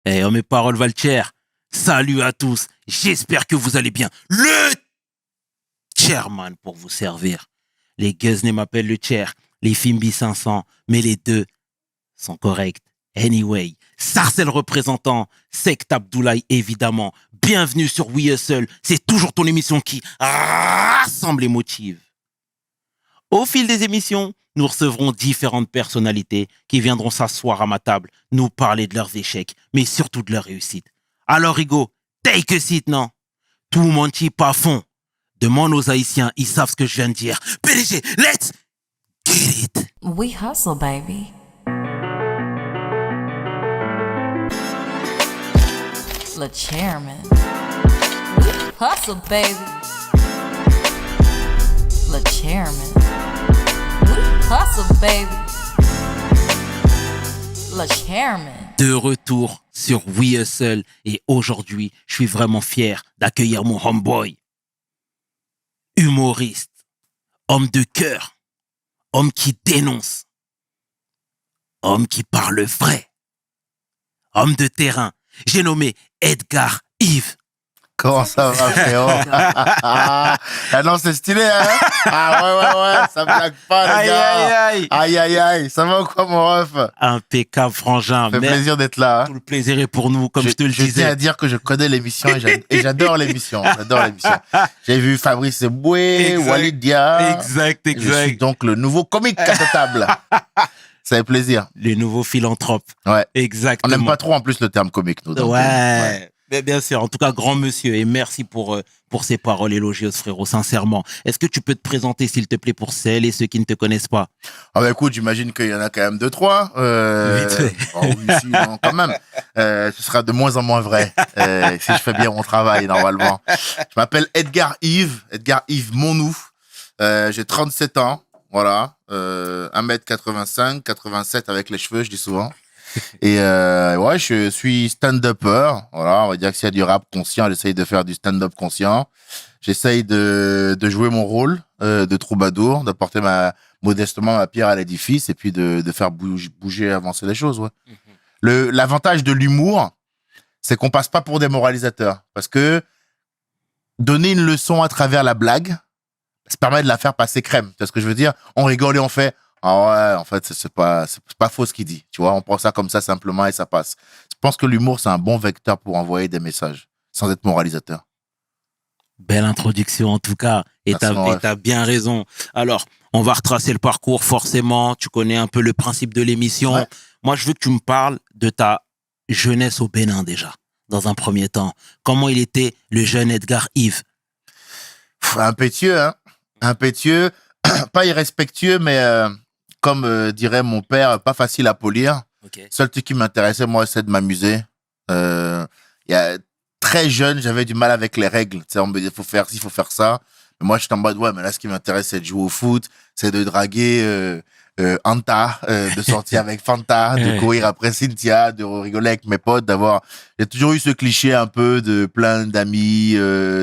Mes paroles valent cher. Salut à tous. J'espère que vous allez bien. Le chairman pour vous servir. Les Guzney m'appellent le chair. Les Fimbi 500. Mais les deux sont corrects. Anyway. Sarcel représentant. Sect Abdoulaye évidemment. Bienvenue sur We Hustle. C'est toujours ton émission qui rassemble et motive. Au fil des émissions, nous recevrons différentes personnalités qui viendront s'asseoir à ma table, nous parler de leurs échecs, mais surtout de leurs réussites. Alors Rigo, take a seat, non? Tout le monde chie pas à fond. Demande aux Haïtiens, ils savent ce que je viens de dire. PDG, let's get it! We hustle, baby. Le chairman. We hustle, baby. Le chairman. Hustle, baby. Le chairman. De retour sur We Hustle et aujourd'hui, je suis vraiment fier d'accueillir mon homeboy. Humoriste, homme de cœur, homme qui dénonce, homme qui parle vrai, homme de terrain. J'ai nommé Edgar Yves. Comment ça va, frérot? Ah non, c'est stylé, hein? Ah ouais, ça blague pas, les gars. Aïe. Ça va ou quoi, mon ref? Impeccable, frangin. Ça fait plaisir d'être là. Hein? Tout le plaisir est pour nous, comme je te le disais. Je tiens à dire que je connais l'émission et j'adore l'émission. J'ai vu Fabrice Eboué, Walid Dia. Exact. Je suis donc le nouveau comique à cette table. Ça fait plaisir. Les nouveaux philanthropes. Ouais. Exactement. On n'aime pas trop, en plus, le terme comique, nous. Donc, ouais. Mais bien sûr, en tout cas, grand monsieur, et merci pour ces paroles élogieuses, frérot, sincèrement. Est-ce que tu peux te présenter, s'il te plaît, pour celles et ceux qui ne te connaissent pas? Ah bah écoute, j'imagine qu'il y en a quand même 2-3. Vite fait. Oui, si, non, quand même. Ce sera de moins en moins vrai si je fais bien mon travail, normalement. Je m'appelle Edgar Yves Monou. J'ai 37 ans, voilà. 1m85, 87 avec les cheveux, je dis souvent. Et ouais, je suis stand-upper. Voilà, on va dire que s'il y a du rap conscient, j'essaye de faire du stand-up conscient. J'essaye de jouer mon rôle de troubadour, d'apporter modestement ma pierre à l'édifice et puis de faire bouger, avancer les choses. Ouais. L'avantage de l'humour, c'est qu'on passe pas pour des moralisateurs, parce que donner une leçon à travers la blague, ça permet de la faire passer crème. Tu vois ce que je veux dire? On rigole et on fait. Ah ouais, en fait, c'est pas faux ce qu'il dit. Tu vois, on prend ça comme ça simplement et ça passe. Je pense que l'humour, c'est un bon vecteur pour envoyer des messages, sans être moralisateur. Belle introduction, en tout cas. Et t'as bien raison. Alors, on va retracer le parcours, forcément. Tu connais un peu le principe de l'émission. Ouais. Moi, je veux que tu me parles de ta jeunesse au Bénin, déjà, dans un premier temps. Comment il était, le jeune Edgar Yves? Impétueux, hein. Impétueux. Pas irrespectueux, mais... comme dirait mon père, pas facile à polir. Okay. Seul truc qui m'intéressait, moi, c'est de m'amuser. Très jeune, j'avais du mal avec les règles. Tu sais, on me disait, faut faire ci, faut faire ça. Mais moi, j'étais en mode, ouais, mais là, ce qui m'intéresse, c'est de jouer au foot, c'est de draguer Anta, de sortir avec Fanta, de courir après Cynthia, de rigoler avec mes potes, J'ai toujours eu ce cliché un peu de plein d'amis,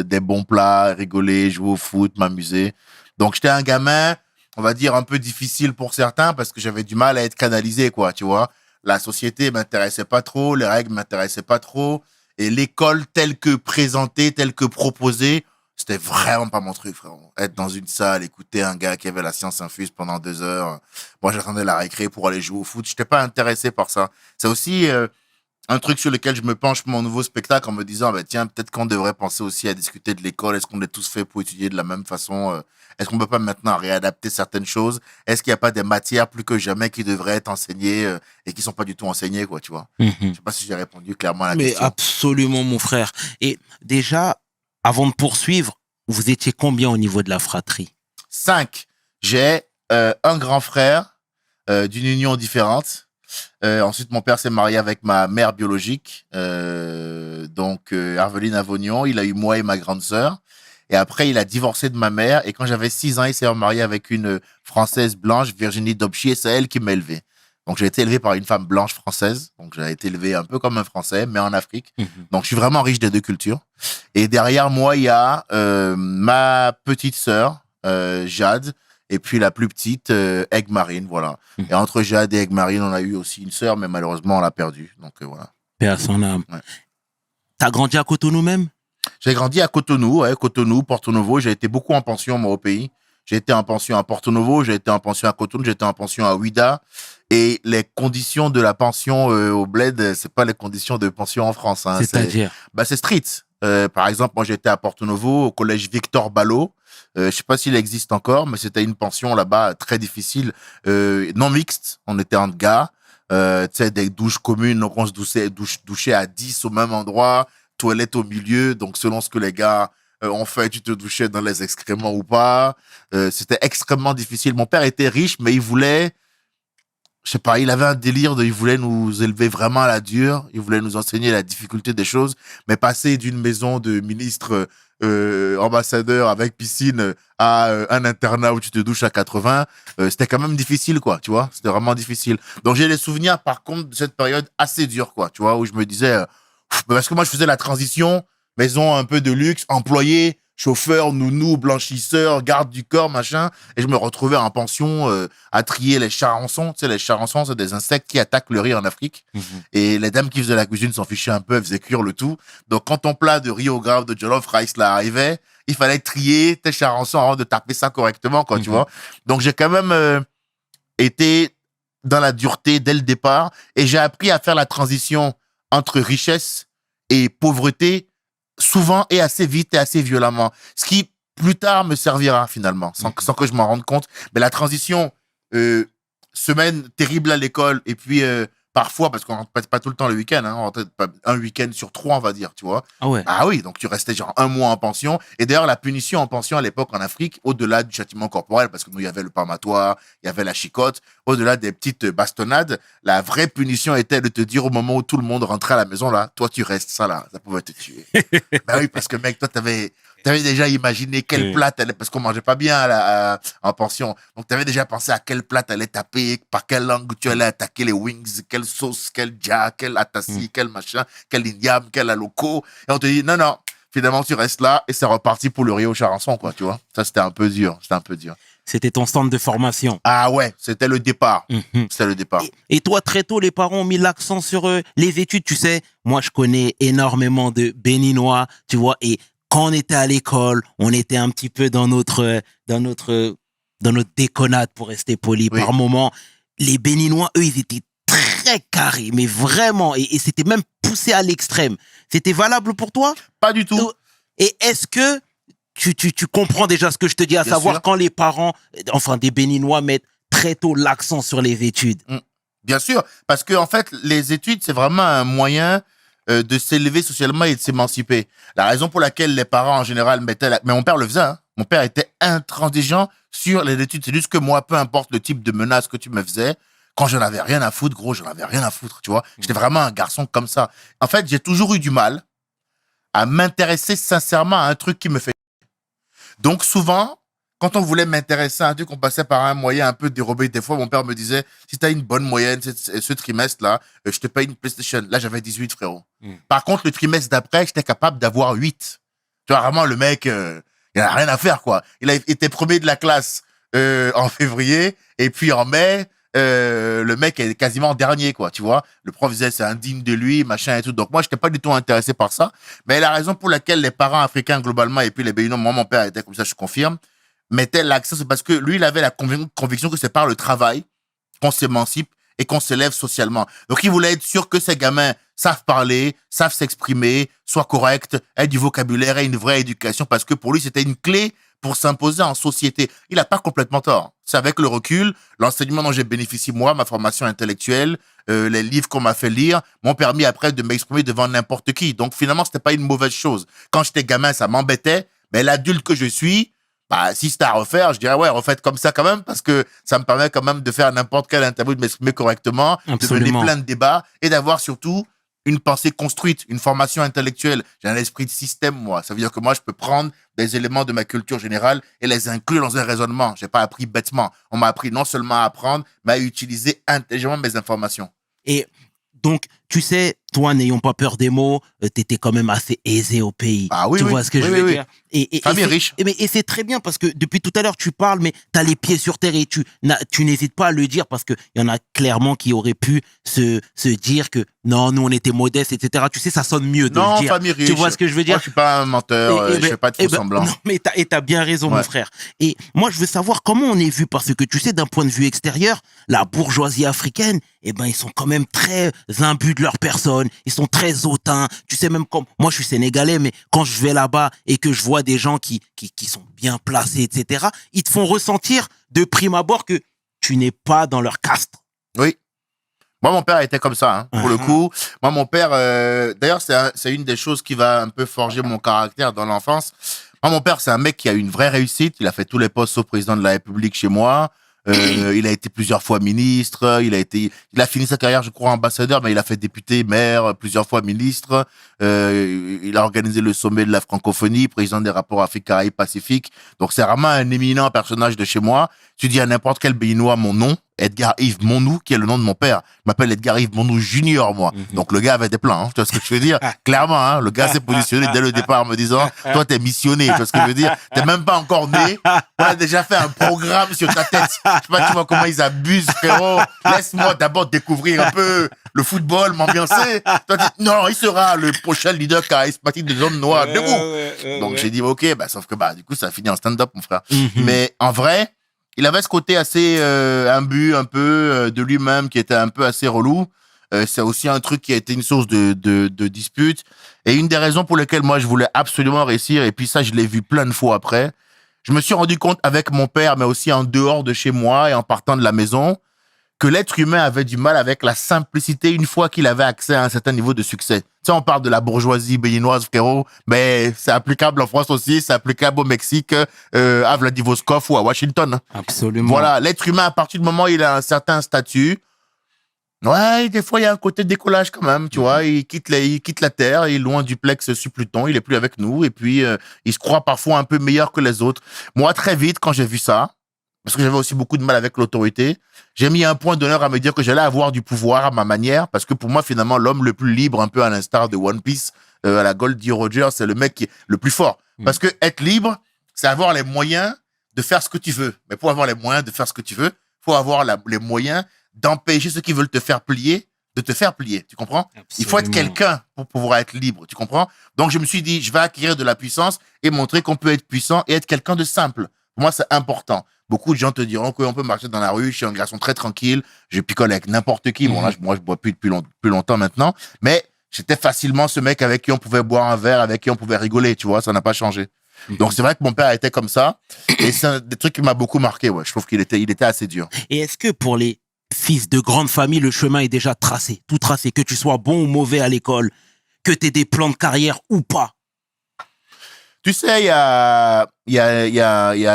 des bons plats, rigoler, jouer au foot, m'amuser. Donc, j'étais un gamin, on va dire un peu difficile pour certains parce que j'avais du mal à être canalisé, quoi, tu vois. La société m'intéressait pas trop, les règles m'intéressaient pas trop et l'école telle que présentée, telle que proposée, c'était vraiment pas mon truc, frérot. Être dans une salle, écouter un gars qui avait la science infuse pendant 2 heures. Moi, j'attendais la récré pour aller jouer au foot. J'étais pas intéressé par ça. C'est aussi un truc sur lequel je me penche pour mon nouveau spectacle en me disant, bah, tiens, peut-être qu'on devrait penser aussi à discuter de l'école. Est-ce qu'on est tous faits pour étudier de la même façon? Est-ce qu'on peut pas maintenant réadapter certaines choses? Est-ce qu'il n'y a pas des matières plus que jamais qui devraient être enseignées et qui sont pas du tout enseignées, quoi, tu vois? Je sais pas si j'ai répondu clairement à la question. Mais absolument, mon frère. Et déjà, avant de poursuivre, vous étiez combien au niveau de la fratrie? 5. J'ai un grand frère d'une union différente. Ensuite, mon père s'est marié avec ma mère biologique, donc Herveline Avognon. Il a eu moi et ma grande sœur. Et après, il a divorcé de ma mère. Et quand j'avais 6 ans, il s'est remarié avec une Française blanche, Virginie Dobchi, et c'est elle qui m'a élevé. Donc, j'ai été élevé par une femme blanche française. Donc, j'ai été élevé un peu comme un Français, mais en Afrique. Donc, je suis vraiment riche des 2 cultures. Et derrière moi, il y a ma petite sœur, Jade, et puis la plus petite, Egg Marine, voilà. Et entre Jade et Egg Marine, on a eu aussi une sœur, mais malheureusement, on l'a perdue. Donc, voilà. Paix à son âme. Ouais. T'as grandi à Cotonou même? J'ai grandi à Cotonou, Cotonou, Porto Novo. J'ai été beaucoup en pension, moi, au pays. J'ai été en pension à Porto Novo, j'ai été en pension à Cotonou, j'ai été en pension à Ouida. Et les conditions de la pension au bled, c'est pas les conditions de pension en France. Hein. C'est-à-dire? C'est street. Par exemple, moi, j'étais à Porto Novo, au collège Victor Ballot. Je sais pas s'il existe encore, mais c'était une pension là-bas très difficile, non mixte. On était en gars, tu sais, des douches communes, donc on se douchait à 10 au même endroit, toilette au milieu. Donc, selon ce que les gars ont fait, tu te douchais dans les excréments ou pas. C'était extrêmement difficile. Mon père était riche, mais il voulait, je sais pas, il avait un délire il voulait nous élever vraiment à la dure. Il voulait nous enseigner la difficulté des choses. Mais passer d'une maison de ministre ambassadeur avec piscine à un internat où tu te douches à 80, c'était quand même difficile, quoi, tu vois. C'était vraiment difficile. Donc, j'ai des souvenirs, par contre, de cette période assez dure, quoi, tu vois, où je me disais, parce que moi, je faisais la transition, maison un peu de luxe, employé, chauffeur, nounou, blanchisseur, garde du corps, machin. Et je me retrouvais en pension à trier les charançons. Tu sais, les charançons, c'est des insectes qui attaquent le riz en Afrique. Et les dames qui faisaient la cuisine s'en fichaient un peu, elles faisaient cuire le tout. Donc, quand ton plat de riz au grave de jollof rice là arrivait, il fallait trier tes charançons avant de taper ça correctement, quoi, tu vois. Donc, j'ai quand même été dans la dureté dès le départ. Et j'ai appris à faire la transition entre richesse et pauvreté souvent et assez vite et assez violemment. Ce qui, plus tard, me servira finalement, sans que je m'en rende compte. Mais la transition, semaine terrible à l'école, et puis parfois, parce qu'on ne passe pas tout le temps le week-end, hein, on rentre un week-end sur 3, on va dire, tu vois. Ah ouais. Ah oui, donc tu restais genre 1 mois en pension. Et d'ailleurs, la punition en pension à l'époque en Afrique, au-delà du châtiment corporel, parce que nous, il y avait le palmatoire, il y avait la chicotte, au-delà des petites bastonnades, la vraie punition était de te dire au moment où tout le monde rentrait à la maison, là, toi, tu restes, ça, là, ça pouvait te tuer. Bah oui, parce que mec, toi, t'avais déjà imaginé quel plat t'allais, parce qu'on mangeait pas bien en pension. Donc, t'avais déjà pensé à quel plat t'allais taper, par quelle langue tu allais attaquer les wings, quelle sauce, quel dja, quel atassi, quel machin, quel igname, quel aloko. Et on te dit, non, finalement, tu restes là et c'est reparti pour le riz au charançon, quoi, tu vois. Ça, c'était un peu dur, C'était ton centre de formation. Ah ouais, c'était le départ. C'était le départ. Et toi, très tôt, les parents ont mis l'accent sur les études. Tu sais, moi, je connais énormément de Béninois, tu vois, et quand on était à l'école, on était un petit peu dans notre déconnade, pour rester poli. Oui. Par moment, les Béninois, eux, ils étaient très carrés, mais vraiment, et c'était même poussé à l'extrême. C'était valable pour toi? Pas du tout. Et est-ce que tu comprends déjà ce que je te dis, à Bien savoir sûr. quand les parents, enfin des Béninois, mettent très tôt l'accent sur les études? Bien sûr, parce que en fait, les études, c'est vraiment un moyen de s'élever socialement et de s'émanciper. La raison pour laquelle les parents, en général, mettaient mais mon père le faisait, hein. Mon père était intransigeant sur les études. C'est juste que moi, peu importe le type de menace que tu me faisais, quand j'en avais rien à foutre, gros, j'en avais rien à foutre, tu vois. J'étais vraiment un garçon comme ça. En fait, j'ai toujours eu du mal à m'intéresser sincèrement à un truc qui me fait. Donc, souvent, quand on voulait m'intéresser à un truc, on passait par un moyen un peu dérobé. Des fois, mon père me disait, si tu as une bonne moyenne ce trimestre-là, je te paye une PlayStation. Là, j'avais 18, frérot. Par contre, le trimestre d'après, j'étais capable d'avoir 8. Tu vois, vraiment, le mec, il n'a rien à faire, quoi. Il a été premier de la classe en février, et puis en mai, le mec est quasiment dernier, quoi, tu vois. Le prof disait, c'est indigne de lui, machin et tout. Donc, moi, j'étais pas du tout intéressé par ça. Mais la raison pour laquelle les parents africains, globalement, et puis les Béninois, moi, mon père était comme ça, je confirme, mettait l'accent, c'est parce que lui, il avait la conviction que c'est par le travail qu'on s'émancipe et qu'on s'élève socialement. Donc, il voulait être sûr que ces gamins savent parler, savent s'exprimer, soient corrects, aient du vocabulaire et une vraie éducation, parce que pour lui, c'était une clé pour s'imposer en société. Il n'a pas complètement tort. C'est avec le recul, l'enseignement dont j'ai bénéficié, moi, ma formation intellectuelle, les livres qu'on m'a fait lire, m'ont permis après de m'exprimer devant n'importe qui. Donc, finalement, c'était pas une mauvaise chose. Quand j'étais gamin, ça m'embêtait, mais l'adulte que je suis, bah, si c'était à refaire, je dirais, ouais, refaites comme ça quand même, parce que ça me permet quand même de faire n'importe quelle interview, de m'exprimer correctement, Absolument. de mener plein de débats et d'avoir surtout une pensée construite, une formation intellectuelle. J'ai un esprit de système, moi. Ça veut dire que moi, je peux prendre des éléments de ma culture générale et les inclure dans un raisonnement. J'ai pas appris bêtement. On m'a appris non seulement à apprendre, mais à utiliser intelligemment mes informations. Et donc, tu sais, toi, n'ayons pas peur des mots, t'étais quand même assez aisé au pays. Ah oui, tu oui. vois ce que Oui, je oui, veux oui. dire? Et Famille c'est- riche. et c'est très bien parce que depuis tout à l'heure, tu parles, mais t'as les pieds sur terre et tu n'hésites pas à le dire parce qu'il y en a clairement qui auraient pu se dire que non, nous, on était modestes, etc. Tu sais, ça sonne mieux de Non, le dire. famille riche. Tu vois ce que je veux dire? Moi, je suis pas un menteur, je fais pas de faux semblants. Non, mais t'as bien raison, Ouais. mon frère. Et moi, je veux savoir comment on est vu, parce que tu sais, d'un point de vue extérieur, la bourgeoisie africaine, ils sont quand même très imbus de leur personne. Ils sont très hautains. Tu sais, même comme moi, je suis sénégalais, mais quand je vais là-bas et que je vois des gens qui sont bien placés, etc., ils te font ressentir de prime abord que tu n'es pas dans leur caste. Oui. Moi, mon père était comme ça, hein, pour le coup. Moi, mon père, d'ailleurs, c'est une des choses qui va un peu forger mon caractère dans l'enfance. Moi, mon père, c'est un mec qui a eu une vraie réussite. Il a fait tous les postes au président de la République chez moi. Il a été plusieurs fois ministre. Il a fini sa carrière, je crois, ambassadeur, mais il a fait député, maire, plusieurs fois ministre. Il a organisé le sommet de la francophonie, président des rapports Afrique-Caraïbes-Pacifique. Donc, c'est vraiment un éminent personnage de chez moi. Tu dis à n'importe quel Béninois mon nom, Edgar Yves Monou, qui est le nom de mon père. Je m'appelle Edgar Yves Monou Junior, moi. Donc, le gars avait des plans, hein. Tu vois ce que je veux dire? Clairement, hein. Le gars s'est positionné dès le départ en me disant, toi, t'es missionné. Tu vois ce que je veux dire? T'es même pas encore né. On a déjà fait un programme sur ta tête. Je sais pas, tu vois comment ils abusent, frérot. Laisse-moi d'abord découvrir un peu le football, m'ambiancer. Toi, non, il sera le prochain leader charismatique des hommes noirs. Debout. Donc, j'ai dit, ok, sauf que, du coup, ça a fini en stand-up, mon frère. Mais, en vrai, il avait ce côté assez imbu un peu de lui-même qui était un peu assez relou. C'est aussi un truc qui a été une source de dispute. Et une des raisons pour lesquelles moi je voulais absolument réussir, et puis ça je l'ai vu plein de fois après, je me suis rendu compte avec mon père, mais aussi en dehors de chez moi et en partant de la maison, que l'être humain avait du mal avec la simplicité une fois qu'il avait accès à un certain niveau de succès. Tu sais, on parle de la bourgeoisie béninoise, frérot, mais c'est applicable en France aussi, c'est applicable au Mexique, à Vladivostok ou à Washington. Absolument. Voilà, l'être humain, à partir du moment où il a un certain statut, ouais, des fois, il y a un côté décollage quand même, tu vois. Il quitte la Terre, il est loin du plex sous Pluton, il est plus avec nous, et puis il se croit parfois un peu meilleur que les autres. Moi, très vite, quand j'ai vu ça, parce que j'avais aussi beaucoup de mal avec l'autorité, j'ai mis un point d'honneur à me dire que j'allais avoir du pouvoir à ma manière, parce que pour moi, finalement, l'homme le plus libre, un peu à l'instar de One Piece, à la Goldie Roger, c'est le mec qui est le plus fort. Parce que être libre, c'est avoir les moyens de faire ce que tu veux. Mais pour avoir les moyens de faire ce que tu veux, faut avoir les moyens d'empêcher ceux qui veulent te faire plier de te faire plier. Tu comprends? Absolument. Il faut être quelqu'un pour pouvoir être libre. Tu comprends? Donc, je me suis dit, je vais acquérir de la puissance et montrer qu'on peut être puissant et être quelqu'un de simple. Pour moi, c'est important. Beaucoup de gens te diront qu'on peut marcher dans la rue, je suis un garçon très tranquille, je picole avec n'importe qui. Bon, là, moi, je bois plus depuis plus longtemps maintenant, mais j'étais facilement ce mec avec qui on pouvait boire un verre, avec qui on pouvait rigoler, tu vois, ça n'a pas changé. Donc, c'est vrai que mon père était comme ça, et c'est un des trucs qui m'a beaucoup marqué, ouais. Je trouve qu'il était assez dur. Et est-ce que pour les fils de grande famille, le chemin est déjà tracé, tout tracé, que tu sois bon ou mauvais à l'école, que tu aies des plans de carrière ou pas? Tu sais, il y a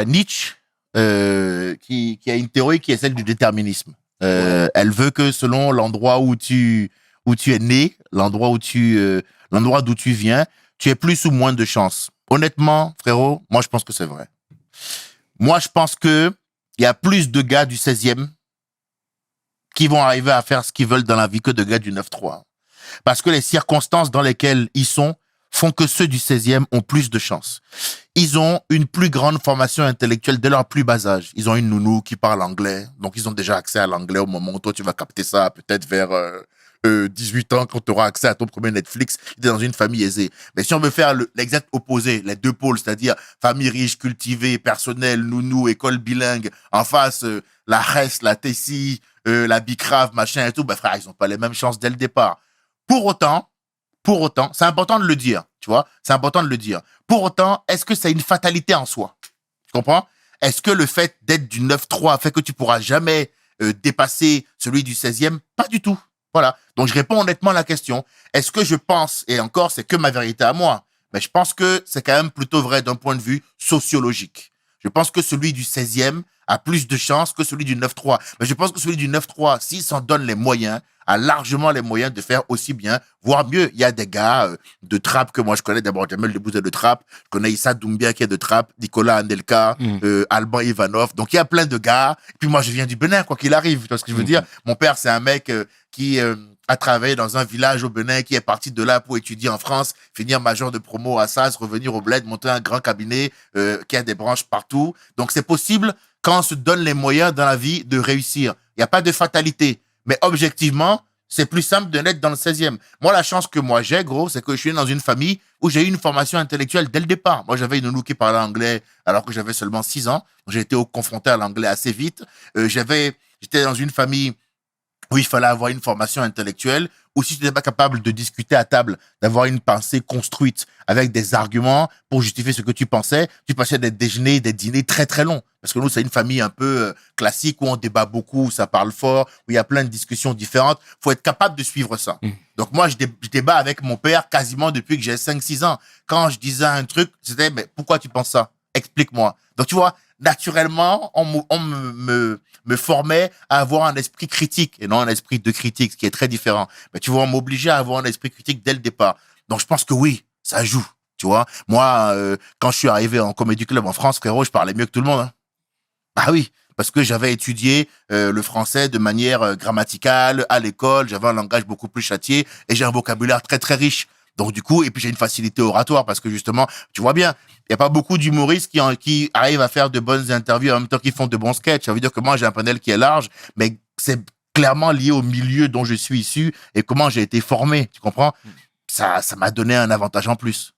Nietzsche, qui a une théorie qui est celle du déterminisme. Elle veut que selon l'endroit où tu es né, l'endroit d'où tu viens, tu aies plus ou moins de chance. Honnêtement, frérot, moi je pense que c'est vrai. Moi je pense que il y a plus de gars du 16e qui vont arriver à faire ce qu'ils veulent dans la vie que de gars du 9-3. Parce que les circonstances dans lesquelles ils sont font que ceux du 16e ont plus de chance. Ils ont une plus grande formation intellectuelle dès leur plus bas âge. Ils ont une nounou qui parle anglais, donc ils ont déjà accès à l'anglais au moment où toi tu vas capter ça, peut-être vers 18 ans, quand tu auras accès à ton premier Netflix, tu es dans une famille aisée. Mais si on veut faire l'exact opposé, les deux pôles, c'est-à-dire famille riche, cultivée, personnelle, nounou, école bilingue, en face, la RES, la TCI, la Bicrave, machin et tout, frère, ils n'ont pas les mêmes chances dès le départ. Pour autant, c'est important de le dire, tu vois, c'est important de le dire. Pour autant, est-ce que c'est une fatalité en soi? Tu comprends? Est-ce que le fait d'être du 9-3 fait que tu pourras jamais dépasser celui du 16e? Pas du tout. Voilà. Donc, je réponds honnêtement à la question. Est-ce que je pense, et encore, c'est que ma vérité à moi, mais je pense que c'est quand même plutôt vrai d'un point de vue sociologique. Je pense que celui du 16e a plus de chances que celui du 9-3. Mais je pense que celui du 9-3, s'il s'en donne les moyens, a largement les moyens de faire aussi bien, voire mieux. Il y a des gars de trap que moi je connais. D'abord, Jamel Debbouze est de trap. Je connais Issa Doumbia qui est de trap, Nicolas Anelka, Alban Ivanov. Donc, il y a plein de gars. Et puis moi, je viens du Bénin, quoi qu'il arrive. Tu vois ce que je veux dire? Mon père, c'est un mec qui à travailler dans un village au Bénin, qui est parti de là pour étudier en France, finir major de promo à SAS, revenir au bled, monter un grand cabinet qui a des branches partout. Donc c'est possible quand on se donne les moyens dans la vie de réussir. Il n'y a pas de fatalité. Mais objectivement, c'est plus simple de naître dans le 16e. Moi, la chance que moi j'ai, gros, c'est que je suis né dans une famille où j'ai eu une formation intellectuelle dès le départ. Moi, j'avais une nounou qui parlait anglais alors que j'avais seulement 6 ans. J'ai été confronté à l'anglais assez vite. J'étais dans une famille où il fallait avoir une formation intellectuelle, ou si tu n'étais pas capable de discuter à table, d'avoir une pensée construite avec des arguments pour justifier ce que tu pensais, tu passais des déjeuners, des dîners très très longs. Parce que nous, c'est une famille un peu classique où on débat beaucoup, où ça parle fort, où il y a plein de discussions différentes. Faut être capable de suivre ça. Donc moi, je débat avec mon père quasiment depuis que j'ai 5-6 ans. Quand je disais un truc, c'était, mais pourquoi tu penses ça? Explique-moi. Donc tu vois, naturellement, on me formait à avoir un esprit critique et non un esprit de critique, ce qui est très différent. Mais tu vois, on m'obligeait à avoir un esprit critique dès le départ. Donc je pense que oui, ça joue. Tu vois, moi, quand je suis arrivé en Comedy Club en France, frérot, je parlais mieux que tout le monde. Hein. Ah oui, parce que j'avais étudié le français de manière grammaticale à l'école, j'avais un langage beaucoup plus châtié et j'ai un vocabulaire très très riche. Donc du coup, et puis j'ai une facilité oratoire parce que justement, tu vois bien, il y a pas beaucoup d'humoristes qui arrivent à faire de bonnes interviews en même temps qu'ils font de bons sketchs. Ça veut dire que moi j'ai un panel qui est large, mais c'est clairement lié au milieu dont je suis issu et comment j'ai été formé. Tu comprends? Ça m'a donné un avantage en plus.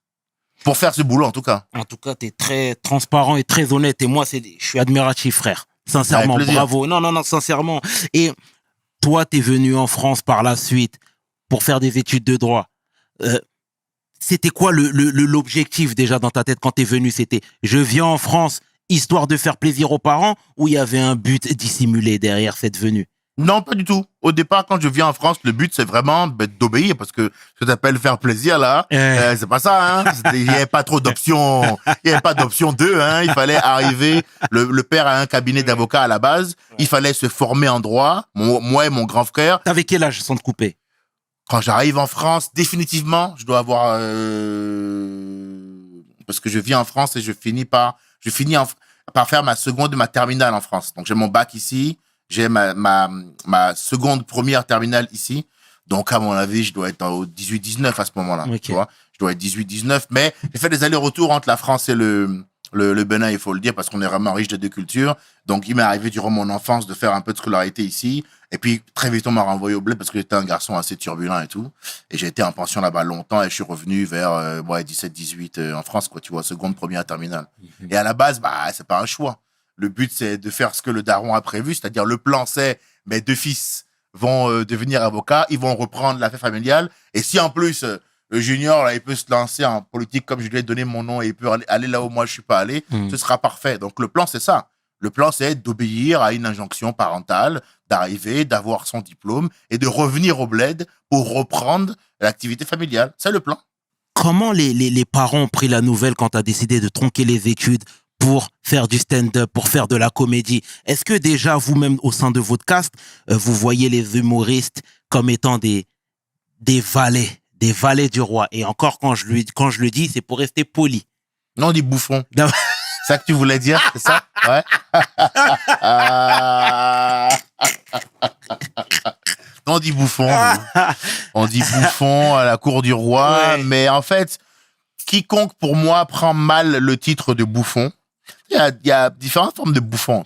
Pour faire ce boulot, en tout cas. En tout cas, tu es très transparent et très honnête. Et moi, je suis admiratif, frère. Sincèrement, bravo. Non, sincèrement. Et toi, tu es venu en France par la suite pour faire des études de droit. C'était quoi l'objectif déjà dans ta tête quand tu es venu? C'était je viens en France histoire de faire plaisir aux parents, ou il y avait un but dissimulé derrière cette venue? Non, pas du tout. Au départ, quand je viens en France, le but, c'est vraiment d'obéir, parce que ce que t'appelles faire plaisir, là, c'est pas ça, hein. Il n'y avait pas trop d'options, il n'y avait pas d'option 2, hein. Il fallait arriver, le père a un cabinet d'avocats à la base, il fallait se former en droit, moi et mon grand frère. T'avais quel âge sans te couper? Quand j'arrive en France, définitivement, je dois avoir, parce que je vis en France et je finis par faire ma seconde et ma terminale en France. Donc, j'ai mon bac ici. J'ai ma seconde première terminale ici. Donc, à mon avis, je dois être au 18-19 à ce moment-là. Okay. Tu vois, je dois être 18-19. Mais j'ai fait des allers-retours entre la France et le Bénin, il faut le dire, parce qu'on est vraiment riche de deux cultures. Donc, il m'est arrivé durant mon enfance de faire un peu de scolarité ici. Et puis, très vite, on m'a renvoyé au bled parce que j'étais un garçon assez turbulent et tout. Et j'ai été en pension là-bas longtemps et je suis revenu vers 17-18 en France, quoi. Tu vois, seconde, première terminale. Et à la base, c'est pas un choix. Le but, c'est de faire ce que le daron a prévu, c'est-à-dire le plan, c'est mes 2 fils vont devenir avocats, ils vont reprendre l'affaire familiale. Et si en plus, le junior, là, il peut se lancer en politique comme je lui ai donné mon nom et il peut aller là où moi je suis pas allé, ce sera parfait. Donc le plan, c'est ça. Le plan, c'est d'obéir à une injonction parentale, d'arriver, d'avoir son diplôme et de revenir au bled pour reprendre l'activité familiale. C'est le plan. Comment les parents ont pris la nouvelle quand tu as décidé de tronquer les études pour faire du stand-up, pour faire de la comédie? Est-ce que déjà, vous-même, au sein de votre cast, vous voyez les humoristes comme étant des valets du roi? Et encore, quand je le dis, c'est pour rester poli. Non, on dit bouffon. C'est ça que tu voulais dire, c'est ça? Ouais. Non, on dit bouffon. On dit bouffon à la cour du roi. Ouais. Mais en fait, quiconque, pour moi, prend mal le titre de bouffon, il y a différentes formes de bouffon.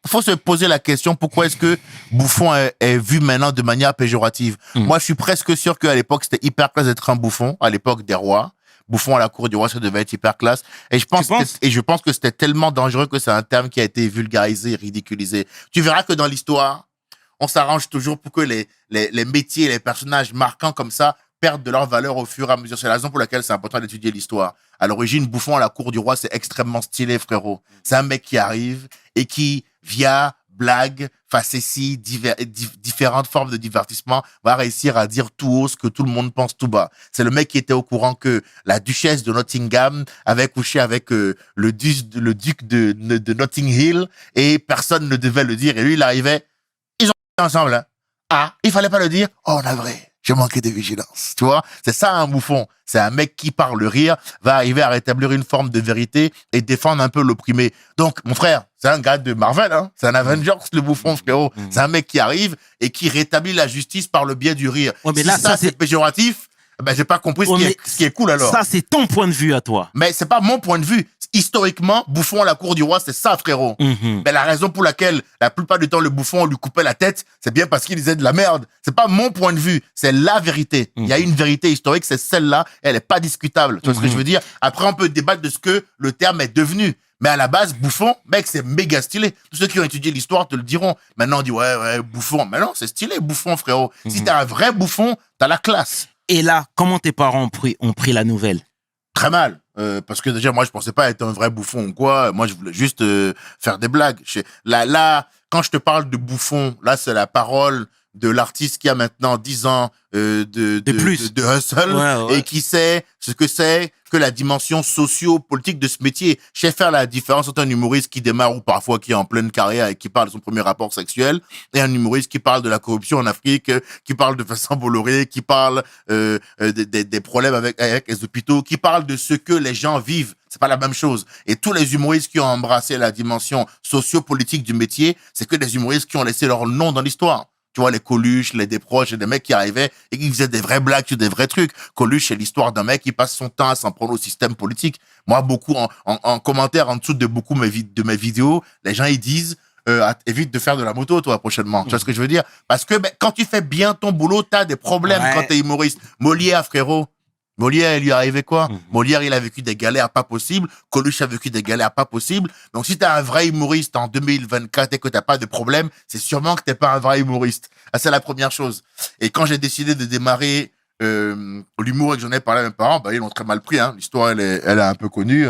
Faut se poser la question, pourquoi est-ce que bouffon est vu maintenant de manière péjorative? Moi, je suis presque sûr qu'à l'époque, c'était hyper classe d'être un bouffon, à l'époque des rois. Bouffon à la cour du roi, ça devait être hyper classe. Et je pense que c'était tellement dangereux que c'est un terme qui a été vulgarisé et ridiculisé. Tu verras que dans l'histoire, on s'arrange toujours pour que les métiers, les personnages marquants comme ça perdent de leur valeur au fur et à mesure. C'est la raison pour laquelle c'est important d'étudier l'histoire. À l'origine, bouffon à la cour du roi, c'est extrêmement stylé, frérot. C'est un mec qui arrive et qui, via blague, facéties, différentes formes de divertissement, va réussir à dire tout haut ce que tout le monde pense tout bas. C'est le mec qui était au courant que la duchesse de Nottingham avait couché avec le duc de Notting Hill et personne ne devait le dire. Et lui, il arrivait, ils ont ensemble. Hein. Ah, il fallait pas le dire. Oh, on a vrai. j'ai manqué de vigilance. Tu vois, c'est ça un bouffon. C'est un mec qui, par le rire, va arriver à rétablir une forme de vérité et défendre un peu l'opprimé. Donc, mon frère, c'est un gars de Marvel, hein. C'est un Avengers, le bouffon, frérot. C'est un mec qui arrive et qui rétablit la justice par le biais du rire. Ouais, mais si là, ça, c'est péjoratif, ben, j'ai pas compris Ouais, ce qui est cool, alors. Ça, c'est ton point de vue à toi. Mais c'est pas mon point de vue. Historiquement, bouffon à la cour du roi, c'est ça, frérot. Mais la raison pour laquelle, la plupart du temps, le bouffon, on lui coupait la tête, c'est bien parce qu'il disait de la merde. C'est pas mon point de vue, c'est la vérité. Il y a une vérité historique, c'est celle-là, elle est pas discutable. Tu vois ce que je veux dire? Après, on peut débattre de ce que le terme est devenu. Mais à la base, bouffon, mec, c'est méga stylé. Tous ceux qui ont étudié l'histoire te le diront. Maintenant, on dit, ouais, bouffon. Mais non, c'est stylé, bouffon, frérot. Si t'es un vrai bouffon, t'as la classe. Et là, comment tes parents ont pris la nouvelle? Très mal. Parce que déjà, moi, je pensais pas être un vrai bouffon ou quoi. Moi, je voulais juste faire des blagues. Là, quand je te parle de bouffon, là, c'est la parole de l'artiste qui a maintenant 10 ans de hustle Ouais. et qui sait ce que c'est que la dimension socio-politique de ce métier. Je sais faire la différence entre un humoriste qui démarre ou parfois qui est en pleine carrière et qui parle de son premier rapport sexuel et un humoriste qui parle de la corruption en Afrique, qui parle de Vincent Bolloré, qui parle des problèmes avec les hôpitaux, qui parle de ce que les gens vivent. C'est pas la même chose. Et tous les humoristes qui ont embrassé la dimension socio-politique du métier, c'est que des humoristes qui ont laissé leur nom dans l'histoire. Tu vois, les Coluche, les Desproges, et des mecs qui arrivaient et qui faisaient des vraies blagues sur des vrais trucs. Coluche, c'est l'histoire d'un mec qui passe son temps à s'en prendre au système politique. Moi, beaucoup, en commentaire en dessous de beaucoup de mes vidéos, les gens, ils disent, évite de faire de la moto, toi, prochainement. Tu vois ce que je veux dire? Parce que, quand tu fais bien ton boulot, t'as des problèmes quand t'es humoriste. Molière, frérot. Molière, il lui est arrivé quoi? Molière, il a vécu des galères pas possibles. Coluche a vécu des galères pas possibles. Donc, si t'es un vrai humoriste en 2024 et que t'as pas de problème, c'est sûrement que t'es pas un vrai humoriste. Ah, c'est la première chose. Et quand j'ai décidé de démarrer l'humour et que j'en ai parlé à mes parents, ils l'ont très mal pris. Hein. L'histoire, elle est un peu connue.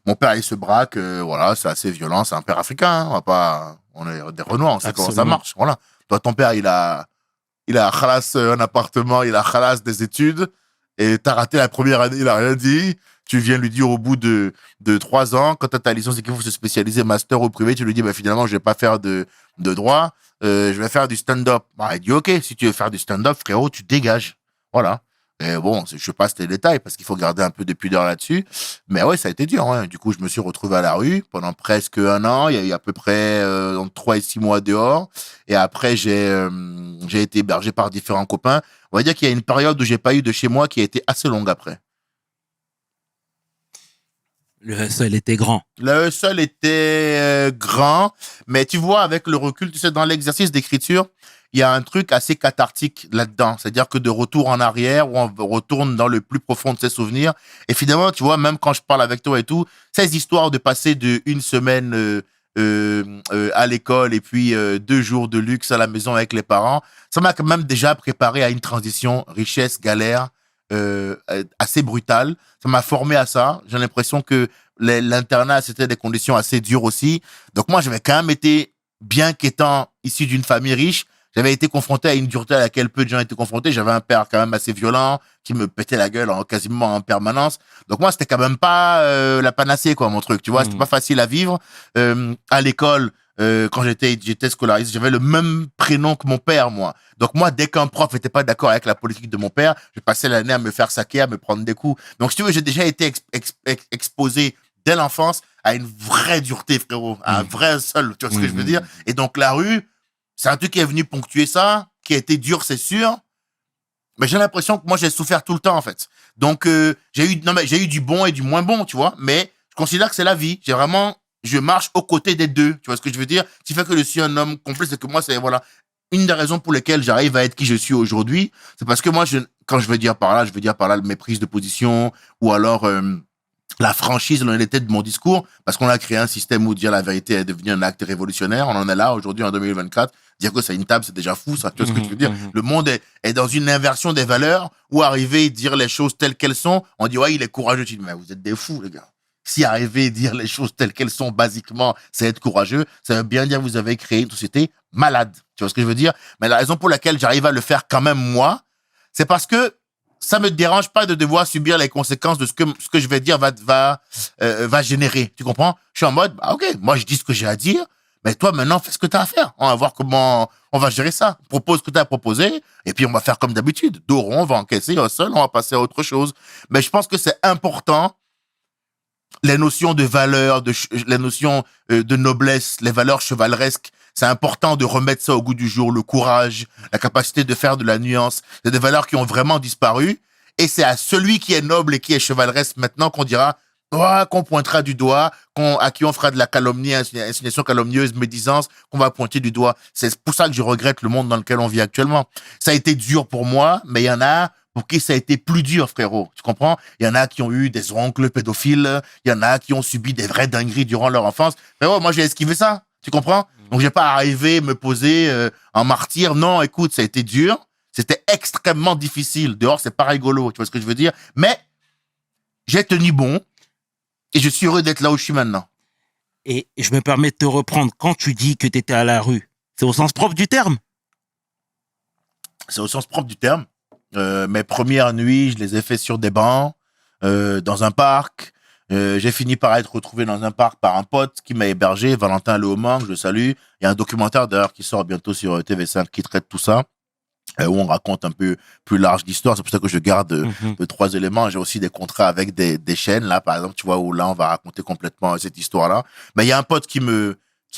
Mon père, il se braque. Voilà, c'est assez violent. C'est un père africain. Hein. On est des Renois. On sait comment ça marche. Voilà. Toi, ton père, il a khalas un appartement. Il a khalas des études. Et t'as raté la première année, il a rien dit. Tu viens lui dire au bout de 3 ans, quand t'as ta licence et qu'il faut se spécialiser master au privé, tu lui dis, finalement, je vais pas faire de droit, je vais faire du stand-up. Il dit, ok, si tu veux faire du stand-up, frérot, tu dégages. Voilà. Et bon, je passe tes détails parce qu'il faut garder un peu de pudeur là-dessus. Mais ouais, ça a été dur. Hein. Du coup, je me suis retrouvé à la rue pendant presque 1 an. Il y a eu à peu près entre 3 et 6 mois dehors. Et après, j'ai été hébergé par différents copains. On va dire qu'il y a une période où j'ai pas eu de chez moi qui a été assez longue après. Le hustle était grand. Le hustle était grand. Mais tu vois, avec le recul, tu sais, dans l'exercice d'écriture, il y a un truc assez cathartique là-dedans. C'est-à-dire que de retour en arrière, où on retourne dans le plus profond de ses souvenirs. Et finalement, tu vois, même quand je parle avec toi et tout, ces histoires de passer de 1 semaine à l'école et puis 2 jours de luxe à la maison avec les parents, ça m'a quand même déjà préparé à une transition richesse, galère, assez brutale. Ça m'a formé à ça. J'ai l'impression que l'internat, c'était des conditions assez dures aussi. Donc moi, j'avais quand même été, bien qu'étant issu d'une famille riche, j'avais été confronté à une dureté à laquelle peu de gens étaient confrontés. J'avais un père quand même assez violent qui me pétait la gueule quasiment en permanence. Donc moi, c'était quand même pas la panacée, quoi, mon truc. Tu vois, c'était pas facile à vivre. À l'école, quand j'étais scolarisé, j'avais le même prénom que mon père, moi. Donc moi, dès qu'un prof était pas d'accord avec la politique de mon père, je passais l'année à me faire saquer, à me prendre des coups. Donc si tu veux, j'ai déjà été exposé dès l'enfance à une vraie dureté, frérot, à un vrai seul. Tu vois ce que je veux dire? Et donc la rue, c'est un truc qui est venu ponctuer ça, qui a été dur, c'est sûr. Mais j'ai l'impression que moi, j'ai souffert tout le temps, en fait. Donc, j'ai eu du bon et du moins bon, tu vois. Mais je considère que c'est la vie. Je marche aux côtés des deux. Tu vois ce que je veux dire? Ce qui fait que je suis un homme complet, c'est que moi, c'est, voilà, une des raisons pour lesquelles j'arrive à être qui je suis aujourd'hui. C'est parce que moi, quand je veux dire par là mes prises de position ou alors, la franchise, l'honnêteté de mon discours, parce qu'on a créé un système où dire la vérité est devenu un acte révolutionnaire. On en est là aujourd'hui en 2024. Dire que c'est une table, c'est déjà fou, ça. Tu vois ce que je veux dire? Le monde est dans une inversion des valeurs où arriver et dire les choses telles qu'elles sont, on dit, ouais, il est courageux. Tu dis, mais vous êtes des fous, les gars. Si arriver et dire les choses telles qu'elles sont, basiquement, c'est être courageux, ça veut bien dire que vous avez créé une société malade. Tu vois ce que je veux dire? Mais la raison pour laquelle j'arrive à le faire quand même, moi, c'est parce que ça me dérange pas de devoir subir les conséquences de ce que je vais dire va générer. Tu comprends? Je suis en mode, ok, moi je dis ce que j'ai à dire. Mais toi, maintenant, fais ce que tu as à faire. On va voir comment on va gérer ça. Propose ce que tu as proposé, et puis on va faire comme d'habitude. Dos rond, on va encaisser un seul, on va passer à autre chose. Mais je pense que c'est important, les notions de valeur, les notions de noblesse, les valeurs chevaleresques. C'est important de remettre ça au goût du jour, le courage, la capacité de faire de la nuance. C'est des valeurs qui ont vraiment disparu. Et c'est à celui qui est noble et qui est chevaleresque maintenant qu'on dira, qu'on pointera du doigt, à qui on fera de la calomnie, insinuation calomnieuse, médisance, qu'on va pointer du doigt. C'est pour ça que je regrette le monde dans lequel on vit actuellement. Ça a été dur pour moi, mais il y en a pour qui ça a été plus dur, frérot. Tu comprends? Il y en a qui ont eu des oncles pédophiles, il y en a qui ont subi des vraies dingueries durant leur enfance. Frérot, moi j'ai esquivé ça. Tu comprends? Donc j'ai pas arrivé me poser en martyr. Non, écoute, ça a été dur. C'était extrêmement difficile. Dehors, c'est pas rigolo. Tu vois ce que je veux dire? Mais j'ai tenu bon et je suis heureux d'être là où je suis maintenant. Et je me permets de te reprendre. Quand tu dis que tu étais à la rue, c'est au sens propre du terme? C'est au sens propre du terme. Mes premières nuits, je les ai fait sur des bancs, dans un parc. J'ai fini par être retrouvé dans un parc par un pote qui m'a hébergé, Valentin Lehomang, je le salue. Il y a un documentaire d'ailleurs qui sort bientôt sur TV5 qui traite tout ça, où on raconte un peu plus large l'histoire. C'est pour ça que je garde les 3 éléments. J'ai aussi des contrats avec des chaînes, là, par exemple, tu vois, où là, on va raconter complètement cette histoire-là. Mais il y a un pote qui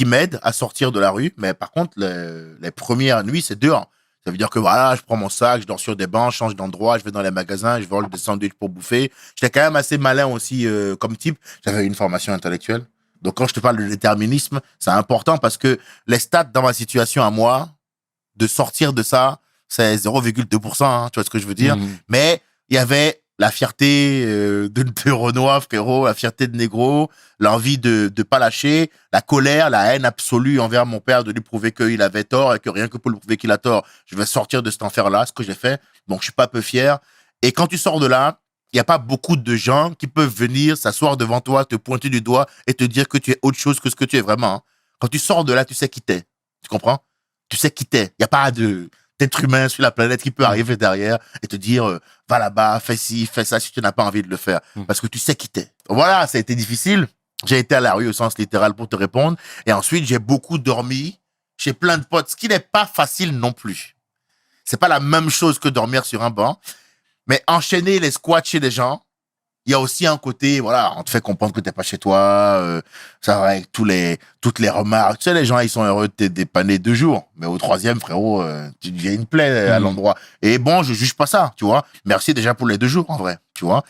m'aide à sortir de la rue. Mais par contre, les premières nuits, c'est dehors. Ça veut dire que voilà, je prends mon sac, je dors sur des bancs, je change d'endroit, je vais dans les magasins, je vole des sandwichs pour bouffer. J'étais quand même assez malin aussi comme type. J'avais une formation intellectuelle. Donc quand je te parle de déterminisme, c'est important parce que les stats dans ma situation à moi, de sortir de ça, c'est 0,2%, hein, tu vois ce que je veux dire. Mais il y avait la fierté de Renoir, frérot, la fierté de Négro, l'envie de pas lâcher, la colère, la haine absolue envers mon père de lui prouver qu'il avait tort et que rien que pour lui prouver qu'il a tort, je vais sortir de cet enfer-là, ce que j'ai fait. Donc, je suis pas peu fier. Et quand tu sors de là, il n'y a pas beaucoup de gens qui peuvent venir s'asseoir devant toi, te pointer du doigt et te dire que tu es autre chose que ce que tu es vraiment. Hein. Quand tu sors de là, tu sais qui t'es. Tu comprends? Tu sais qui t'es. Il n'y a pas d'être humain sur la planète qui peut arriver derrière et te dire va là-bas, fais ci, fais ça si tu n'as pas envie de le faire. Parce que tu sais qui t'es. Voilà, ça a été difficile. J'ai été à la rue au sens littéral pour te répondre. Et ensuite, j'ai beaucoup dormi chez plein de potes, ce qui n'est pas facile non plus. C'est pas la même chose que dormir sur un banc. Mais enchaîner les squats chez les gens, il y a aussi un côté, voilà, on te fait comprendre que t'es pas chez toi, ça va avec toutes les remarques. Tu sais, les gens, ils sont heureux de te dépanner 2 jours. Mais au 3e, frérot, tu deviens une plaie à l'endroit. Et bon, je juge pas ça, tu vois. Merci déjà pour les 2 jours, en vrai, tu vois.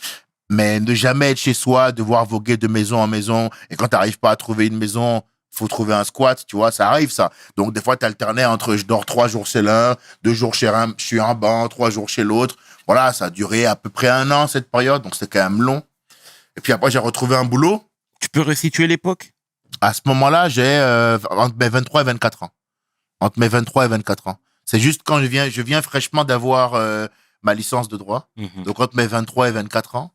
Mais ne jamais être chez soi, devoir voguer de maison en maison. Et quand t'arrives pas à trouver une maison, faut trouver un squat, tu vois, ça arrive, ça. Donc, des fois, t'alternais entre je dors 3 jours chez l'un, 2 jours chez un, je suis en banc, 3 jours chez l'autre. Voilà, ça a duré à peu près 1 an, cette période, donc c'était quand même long. Et puis après, j'ai retrouvé un boulot. Tu peux resituer l'époque? À ce moment-là, j'ai entre mes 23 et 24 ans. Entre mes 23 et 24 ans. C'est juste quand je viens fraîchement d'avoir ma licence de droit. Donc entre mes 23 et 24 ans.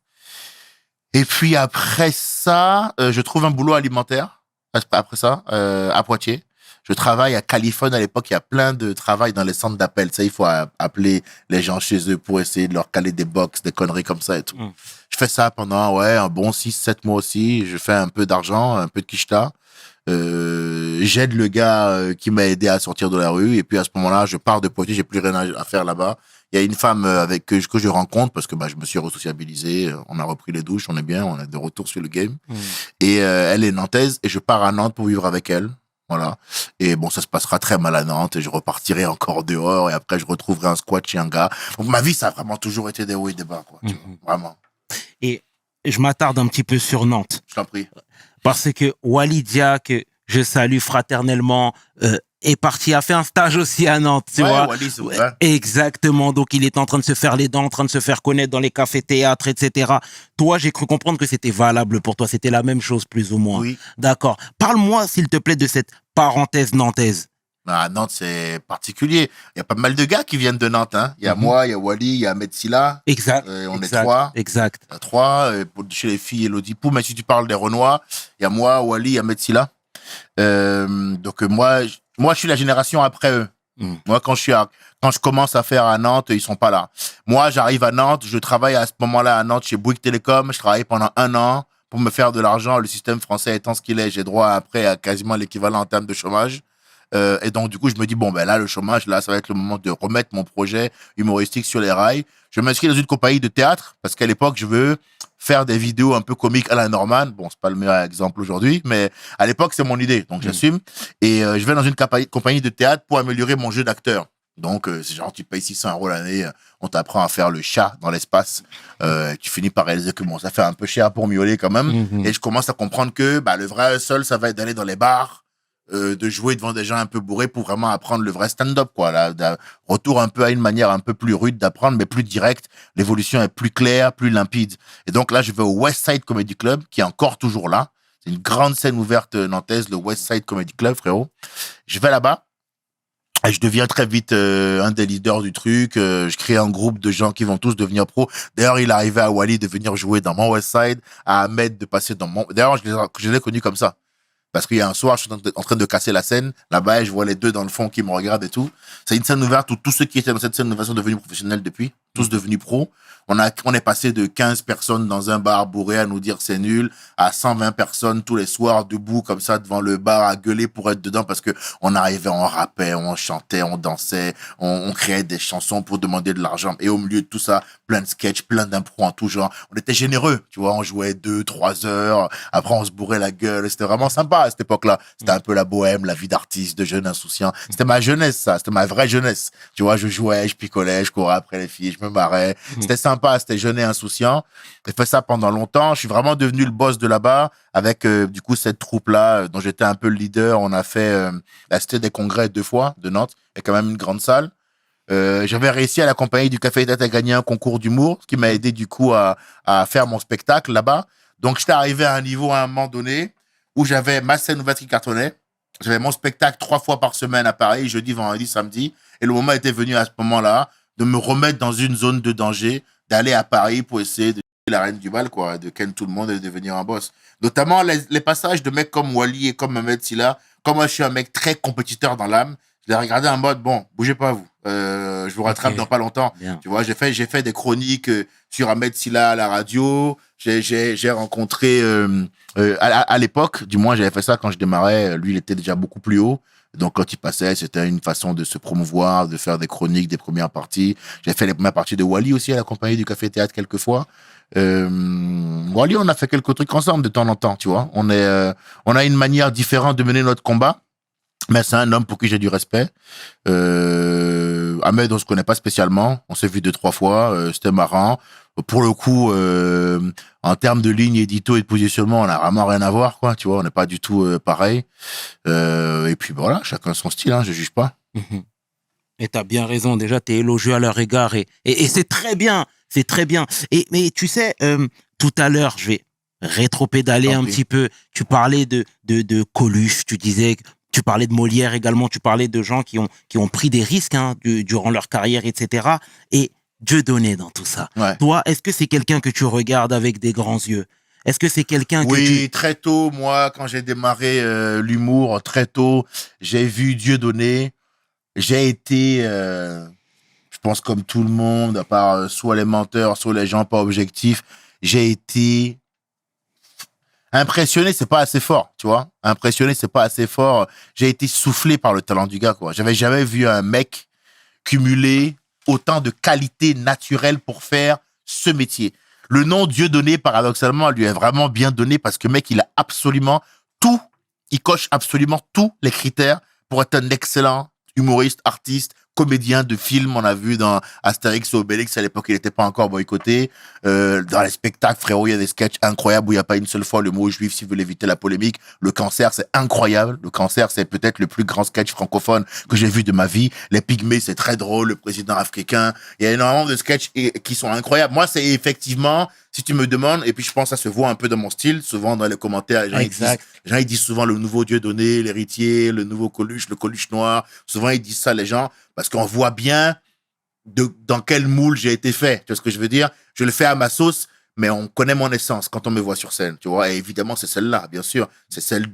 Et puis après ça, je trouve un boulot alimentaire. Après ça, à Poitiers. Je travaille à Californie à l'époque, il y a plein de travail dans les centres d'appel. Tu sais, il faut appeler les gens chez eux pour essayer de leur caler des box, des conneries comme ça et tout. Je fais ça pendant, un bon 6-7 mois aussi. Je fais un peu d'argent, un peu de quicheta. J'aide le gars qui m'a aidé à sortir de la rue. Et puis à ce moment-là, je pars de Poitiers, j'ai plus rien à faire là-bas. Il y a une femme que je rencontre parce que je me suis resociabilisé. On a repris les douches, on est bien, on est de retour sur le game. Et elle est nantaise et je pars à Nantes pour vivre avec elle. Voilà. Et bon, ça se passera très mal à Nantes et je repartirai encore dehors et après je retrouverai un squat chez un gars. Donc ma vie, ça a vraiment toujours été des hauts et des bas, quoi. Tu vois, vraiment. Et je m'attarde un petit peu sur Nantes. Je t'en prie. Parce que Walidia, que je salue fraternellement, est parti, a fait un stage aussi à Nantes, tu vois. Wally, c'est vrai. Exactement. Donc, il est en train de se faire les dents, en train de se faire connaître dans les cafés-théâtres, etc. Toi, j'ai cru comprendre que c'était valable pour toi. C'était la même chose, plus ou moins. Oui. D'accord. Parle-moi, s'il te plaît, de cette parenthèse nantaise. À Nantes, c'est particulier. Il y a pas mal de gars qui viennent de Nantes, hein. Il y a moi, il y a Wally, il y a Ahmed Silla. Exact. On exact, est 3. Exact. Il y a 3. Chez les filles, Elodie Pou. Mais si tu parles des Renois, il y a moi, Wally, Ahmed Silla. Donc, moi, je suis la génération après eux. Moi, quand je commence à faire à Nantes, ils sont pas là. Moi, j'arrive à Nantes, je travaille à ce moment-là à Nantes chez Bouygues Télécom. Je travaille pendant 1 an pour me faire de l'argent, le système français étant ce qu'il est, j'ai droit après à quasiment l'équivalent en termes de chômage. Et donc, du coup, je me dis, bon, ben là, le chômage, là, ça va être le moment de remettre mon projet humoristique sur les rails. Je m'inscris dans une compagnie de théâtre parce qu'à l'époque, je veux faire des vidéos un peu comiques à la Norman. Bon, c'est pas le meilleur exemple aujourd'hui, mais à l'époque, c'est mon idée, donc j'assume. Et je vais dans une compagnie de théâtre pour améliorer mon jeu d'acteur. Donc, c'est genre, tu payes 600 € l'année, on t'apprend à faire le chat dans l'espace. Tu finis par réaliser que bon, ça fait un peu cher pour miauler quand même. Et je commence à comprendre que bah, le vrai seul, ça va être d'aller dans les bars, de jouer devant des gens un peu bourrés pour vraiment apprendre le vrai stand-up, quoi. Là, retour un peu à une manière un peu plus rude d'apprendre, mais plus directe. L'évolution est plus claire, plus limpide. Et donc là, je vais au West Side Comedy Club, qui est encore toujours là. C'est une grande scène ouverte nantaise, le West Side Comedy Club, frérot. Je vais là-bas. Et je deviens très vite un des leaders du truc. Je crée un groupe de gens qui vont tous devenir pros. D'ailleurs, il arrivait à Wally de venir jouer dans mon West Side, à Ahmed de passer dans mon... D'ailleurs, je les ai connus comme ça. Parce qu'il y a un soir, je suis en train de casser la scène. Là-bas, je vois les deux dans le fond qui me regardent et tout. C'est une scène ouverte où tous ceux qui étaient dans cette scène ouverte sont devenus professionnels depuis. Tous devenus pros. On est passé de 15 personnes dans un bar bourré à nous dire c'est nul, à 120 personnes tous les soirs debout comme ça devant le bar à gueuler pour être dedans parce que on arrivait, on rappait, on chantait, on dansait, on créait des chansons pour demander de l'argent. Et au milieu de tout ça, plein de sketchs, plein d'impros en tout genre. On était généreux, tu vois, on jouait 2-3 heures. Après, on se bourrait la gueule. C'était vraiment sympa à cette époque-là. C'était un peu la bohème, la vie d'artiste, de jeune insouciant. C'était ma jeunesse, ça. C'était ma vraie jeunesse. Tu vois, je jouais, je picolais, je courais après les filles, je me marrais. C'était sympa, c'était jeune et insouciant. J'ai fait ça pendant longtemps. Je suis vraiment devenu le boss de là-bas avec, du coup, cette troupe-là dont j'étais un peu le leader. On a fait la Cité des Congrès 2 fois de Nantes. Il y a quand même une grande salle. J'avais réussi à la compagnie du Café Tête à gagner un concours d'humour, ce qui m'a aidé du coup à faire mon spectacle là-bas. Donc, j'étais arrivé à un niveau à un moment donné où j'avais ma scène ouverte qui cartonnait. J'avais mon spectacle 3 fois par semaine à Paris, jeudi, vendredi, samedi. Et le moment était venu à ce moment-là de me remettre dans une zone de danger, d'aller à Paris pour essayer de la reine du bal, quoi, de ken tout le monde et de devenir un boss. Notamment les passages de mecs comme Wally et comme Mohamed Silla. Comme moi, je suis un mec très compétiteur dans l'âme, je l'ai regardé en mode, bon, bougez pas vous. Je vous rattrape dans pas longtemps. Bien. Tu vois, j'ai fait des chroniques sur Ahmed Silla à la radio. J'ai rencontré, à l'époque, du moins, j'avais fait ça quand je démarrais. Lui, il était déjà beaucoup plus haut. Donc, quand il passait, c'était une façon de se promouvoir, de faire des chroniques, des premières parties. J'ai fait les premières parties de Wally aussi à la compagnie du Café Théâtre quelques fois. Wally, on a fait quelques trucs ensemble de temps en temps, tu vois. On a une manière différente de mener notre combat. Mais c'est un homme pour qui j'ai du respect. Ahmed, on se connaît pas spécialement. On s'est vu 2-3 fois. C'était marrant. Pour le coup, en termes de ligne édito et de positionnement, on a vraiment rien à voir, quoi. Tu vois, on n'est pas du tout pareil. Et puis voilà, chacun son style, hein, je juge pas. Et t'as bien raison. Déjà, t'es élogieux à leur égard et c'est très bien. C'est très bien. Mais tu sais, tout à l'heure, je vais rétro-pédaler un petit peu. Tu parlais de Coluche. Tu parlais de Molière également, tu parlais de gens qui ont pris des risques durant leur carrière, etc. Et Dieudonné dans tout ça. Ouais. Toi, est-ce que c'est quelqu'un que tu regardes avec des grands yeux? Est-ce que c'est quelqu'un que Oui, très tôt, moi, quand j'ai démarré l'humour, très tôt, j'ai vu Dieudonné. J'ai été, je pense comme tout le monde, à part soit les menteurs, soit les gens pas objectifs, j'ai été... Impressionné, c'est pas assez fort, tu vois. Impressionné, c'est pas assez fort. J'ai été soufflé par le talent du gars, quoi. J'avais jamais vu un mec cumuler autant de qualités naturelles pour faire ce métier. Le nom Dieudonné, paradoxalement, lui est vraiment bien donné parce que mec, il a absolument tout. Il coche absolument tous les critères pour être un excellent humoriste, artiste, comédien de film. On a vu dans Astérix et Obélix, à l'époque, il n'était pas encore boycotté. Dans les spectacles, frérot, il y a des sketchs incroyables où il n'y a pas une seule fois le mot juif s'ils veulent éviter la polémique. Le cancer, c'est incroyable. Le cancer, c'est peut-être le plus grand sketch francophone que j'ai vu de ma vie. Les Pygmées, c'est très drôle. Le président africain. Il y a énormément de sketchs qui sont incroyables. Moi, c'est effectivement, si tu me demandes, et puis je pense que ça se voit un peu dans mon style, souvent dans les commentaires, les gens ils disent souvent le nouveau Dieudonné, l'héritier, le nouveau Coluche, le Coluche noir. Souvent, ils disent ça, les gens, parce qu'on voit bien dans quel moule j'ai été fait. Tu vois ce que je veux dire? Je le fais à ma sauce, mais on connaît mon essence quand on me voit sur scène, tu vois. Et évidemment, c'est celle-là, bien sûr. C'est celle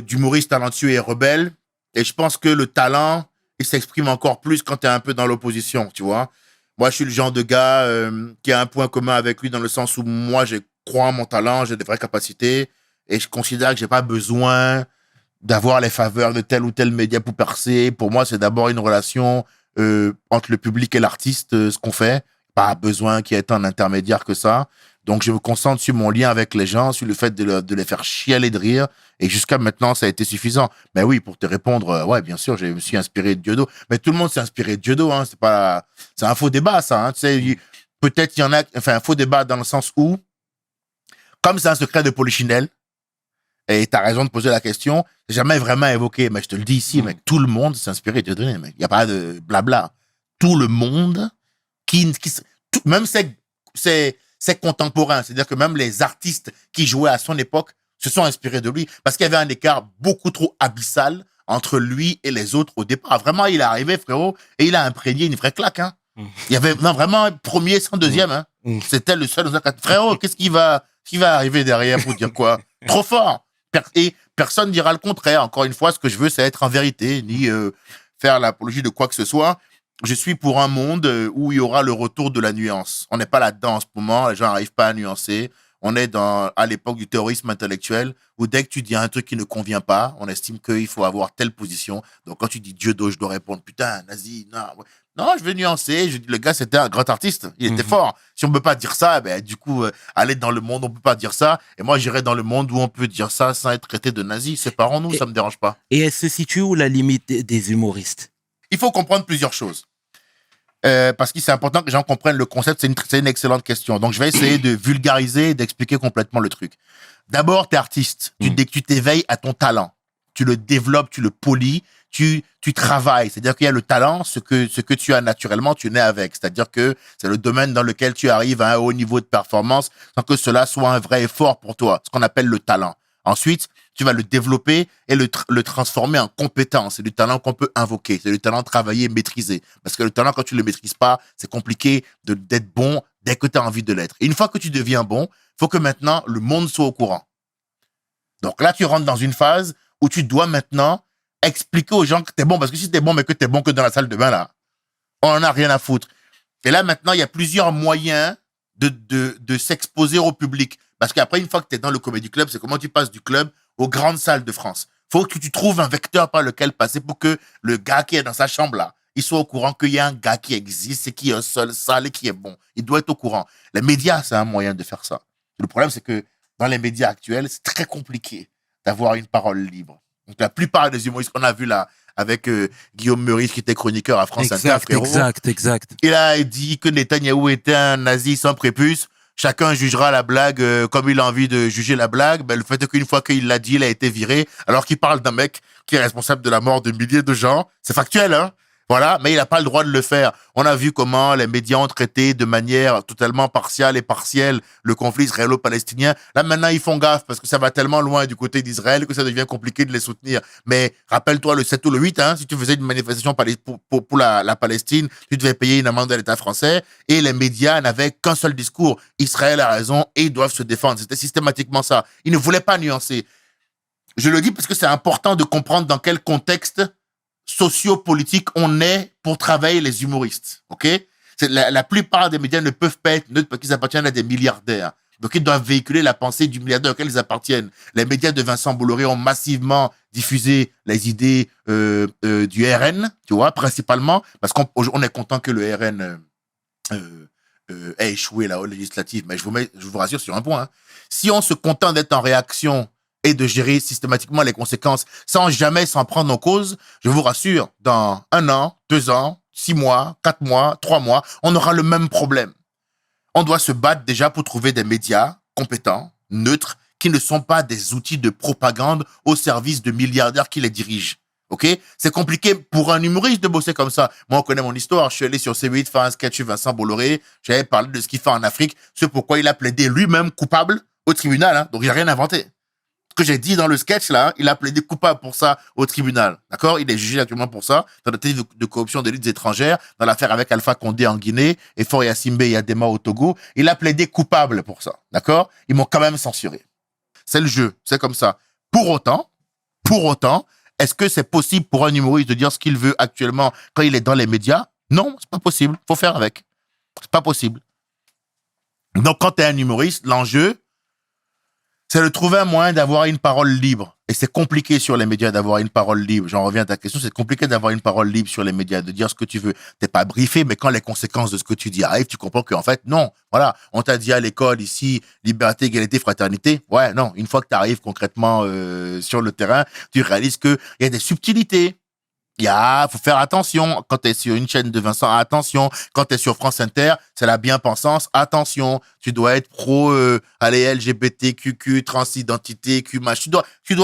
d'humoriste talentueux et rebelle. Et je pense que le talent, il s'exprime encore plus quand tu es un peu dans l'opposition, tu vois. Moi, je suis le genre de gars qui a un point commun avec lui dans le sens où moi, j'ai crois en mon talent, j'ai de vraies capacités et je considère que j'ai pas besoin d'avoir les faveurs de tel ou tel média pour percer. Pour moi, c'est d'abord une relation entre le public et l'artiste, ce qu'on fait. Pas besoin qu'il y ait un intermédiaire que ça. Donc, je me concentre sur mon lien avec les gens, sur le fait de les faire chialer de rire. Et jusqu'à maintenant, ça a été suffisant. Mais oui, pour te répondre, ouais, bien sûr, je me suis inspiré de Dieudo. Mais tout le monde s'est inspiré de Dieudo, hein. C'est un faux débat, ça, hein. Tu sais, peut-être il y en a, enfin, un faux débat dans le sens où, comme c'est un secret de Polichinelle, et t'as raison de poser la question, c'est jamais vraiment évoqué. Mais je te le dis ici, mec, tout le monde s'est inspiré de Dieudonné, mec. Il n'y a pas de blabla. Tout le monde, même ses contemporains, c'est-à-dire que même les artistes qui jouaient à son époque se sont inspirés de lui parce qu'il y avait un écart beaucoup trop abyssal entre lui et les autres au départ. Vraiment, il est arrivé, frérot, et il a imprégné une vraie claque, hein. Il y avait, non, vraiment, premier sans deuxième, hein. C'était le seul. Frérot, qu'est-ce qui va arriver derrière pour dire quoi? Trop fort. Et personne dira le contraire. Encore une fois, ce que je veux, c'est être en vérité, ni faire l'apologie de quoi que ce soit. Je suis pour un monde où il y aura le retour de la nuance. On n'est pas là-dedans en ce moment. Les gens n'arrivent pas à nuancer. On est à l'époque du terrorisme intellectuel où dès que tu dis un truc qui ne convient pas, on estime qu'il faut avoir telle position. Donc quand tu dis Dieudo, je dois répondre putain, nazi, non. Non, je vais nuancer. Je dis, le gars, c'était un grand artiste. Il était fort. Si on ne peut pas dire ça, ben, du coup, aller dans le monde, on ne peut pas dire ça. Et moi, j'irai dans le monde où on peut dire ça sans être traité de nazi. Séparons-nous, ça ne me dérange pas. Et elle se situe où la limite des humoristes? Il faut comprendre plusieurs choses. Parce que c'est important que les gens comprennent le concept. C'est une excellente question. Donc, je vais essayer de vulgariser et d'expliquer complètement le truc. D'abord, tu es artiste. Tu t'éveilles à ton talent. Tu le développes, tu le polis, tu travailles. C'est-à-dire qu'il y a le talent, ce que tu as naturellement, tu nais avec. C'est-à-dire que c'est le domaine dans lequel tu arrives à un haut niveau de performance sans que cela soit un vrai effort pour toi. Ce qu'on appelle le talent. Ensuite, tu vas le développer et le transformer en compétence. C'est du talent qu'on peut invoquer. C'est du talent travaillé, maîtrisé. Parce que le talent, quand tu le maîtrises pas, c'est compliqué d'être bon dès que tu as envie de l'être. Et une fois que tu deviens bon, faut que maintenant le monde soit au courant. Donc là, tu rentres dans une phase où tu dois maintenant expliquer aux gens que t'es bon. Parce que si t'es bon, mais que t'es bon que dans la salle de bain, là, on en a rien à foutre. Et là, maintenant, il y a plusieurs moyens de s'exposer au public. Parce qu'après, une fois que t'es dans le Comedy Club, c'est comment tu passes du club aux grandes salles de France. Faut que tu trouves un vecteur par lequel passer pour que le gars qui est dans sa chambre, là, il soit au courant qu'il y a un gars qui existe et qui est un seul salle et qui est bon. Il doit être au courant. Les médias, c'est un moyen de faire ça. Le problème, c'est que dans les médias actuels, c'est très compliqué d'avoir une parole libre. Donc, la plupart des humoristes qu'on a vus là, avec Guillaume Meurice, qui était chroniqueur à France Inter, frérot. Exact. Il a dit que Netanyahou était un nazi sans prépuce. Chacun jugera la blague comme il a envie de juger la blague. Ben, le fait est qu'une fois qu'il l'a dit, il a été viré, alors qu'il parle d'un mec qui est responsable de la mort de milliers de gens. C'est factuel, hein? Voilà, mais il n'a pas le droit de le faire. On a vu comment les médias ont traité de manière totalement partiale et partielle le conflit israélo-palestinien. Là, maintenant, ils font gaffe parce que ça va tellement loin du côté d'Israël que ça devient compliqué de les soutenir. Mais rappelle-toi le 7 ou le 8, hein, si tu faisais une manifestation pour la Palestine, tu devais payer une amende à l'État français et les médias n'avaient qu'un seul discours. Israël a raison et ils doivent se défendre. C'était systématiquement ça. Ils ne voulaient pas nuancer. Je le dis parce que c'est important de comprendre dans quel contexte sociopolitique on est pour travailler les humoristes, ok? La plupart des médias ne peuvent pas être neutres parce qu'ils appartiennent à des milliardaires. Donc, ils doivent véhiculer la pensée du milliardaire auquel ils appartiennent. Les médias de Vincent Bolloré ont massivement diffusé les idées du RN, tu vois, principalement, parce qu'on est content que le RN ait échoué là, aux législatives. Mais je vous rassure sur un point, hein. Si on se contente d'être en réaction et de gérer systématiquement les conséquences sans jamais s'en prendre en cause, je vous rassure, dans 1 an, 2 ans, 6 mois, 4 mois, 3 mois, on aura le même problème. On doit se battre déjà pour trouver des médias compétents, neutres, qui ne sont pas des outils de propagande au service de milliardaires qui les dirigent. Ok? C'est compliqué pour un humoriste de bosser comme ça. Moi, on connaît mon histoire. Je suis allé sur C8 faire un sketch sur Vincent Bolloré. J'avais parlé de ce qu'il fait en Afrique, ce pourquoi il a plaidé lui-même coupable au tribunal, hein. Donc, il n'a rien inventé. Ce que j'ai dit dans le sketch, là, il a plaidé coupable pour ça au tribunal. D'accord? Il est jugé actuellement pour ça, dans la tentative de corruption d'élites étrangères, dans l'affaire avec Alpha Condé en Guinée et Faure Yassimbe et Adema au Togo. Il a plaidé coupable pour ça. D'accord? Ils m'ont quand même censuré. C'est le jeu. C'est comme ça. Pour autant, est-ce que c'est possible pour un humoriste de dire ce qu'il veut actuellement quand il est dans les médias? Non, c'est pas possible. Faut faire avec. C'est pas possible. Donc, quand t'es un humoriste, l'enjeu, C'est de trouver un moyen d'avoir une parole libre. Et c'est compliqué sur les médias d'avoir une parole libre. J'en reviens à ta question. C'est compliqué d'avoir une parole libre sur les médias, de dire ce que tu veux. T'es pas briefé, mais quand les conséquences de ce que tu dis arrivent, tu comprends qu'en fait, non. Voilà. On t'a dit à l'école ici, liberté, égalité, fraternité. Ouais, non. Une fois que tu arrives concrètement sur le terrain, tu réalises qu'il y a des subtilités. Faut faire attention. Quand tu es sur une chaîne de Vincent, attention. Quand tu es sur France Inter, c'est la bien-pensance, attention. Tu dois être pro, LGBTQQ, transidentité, QMH. Tu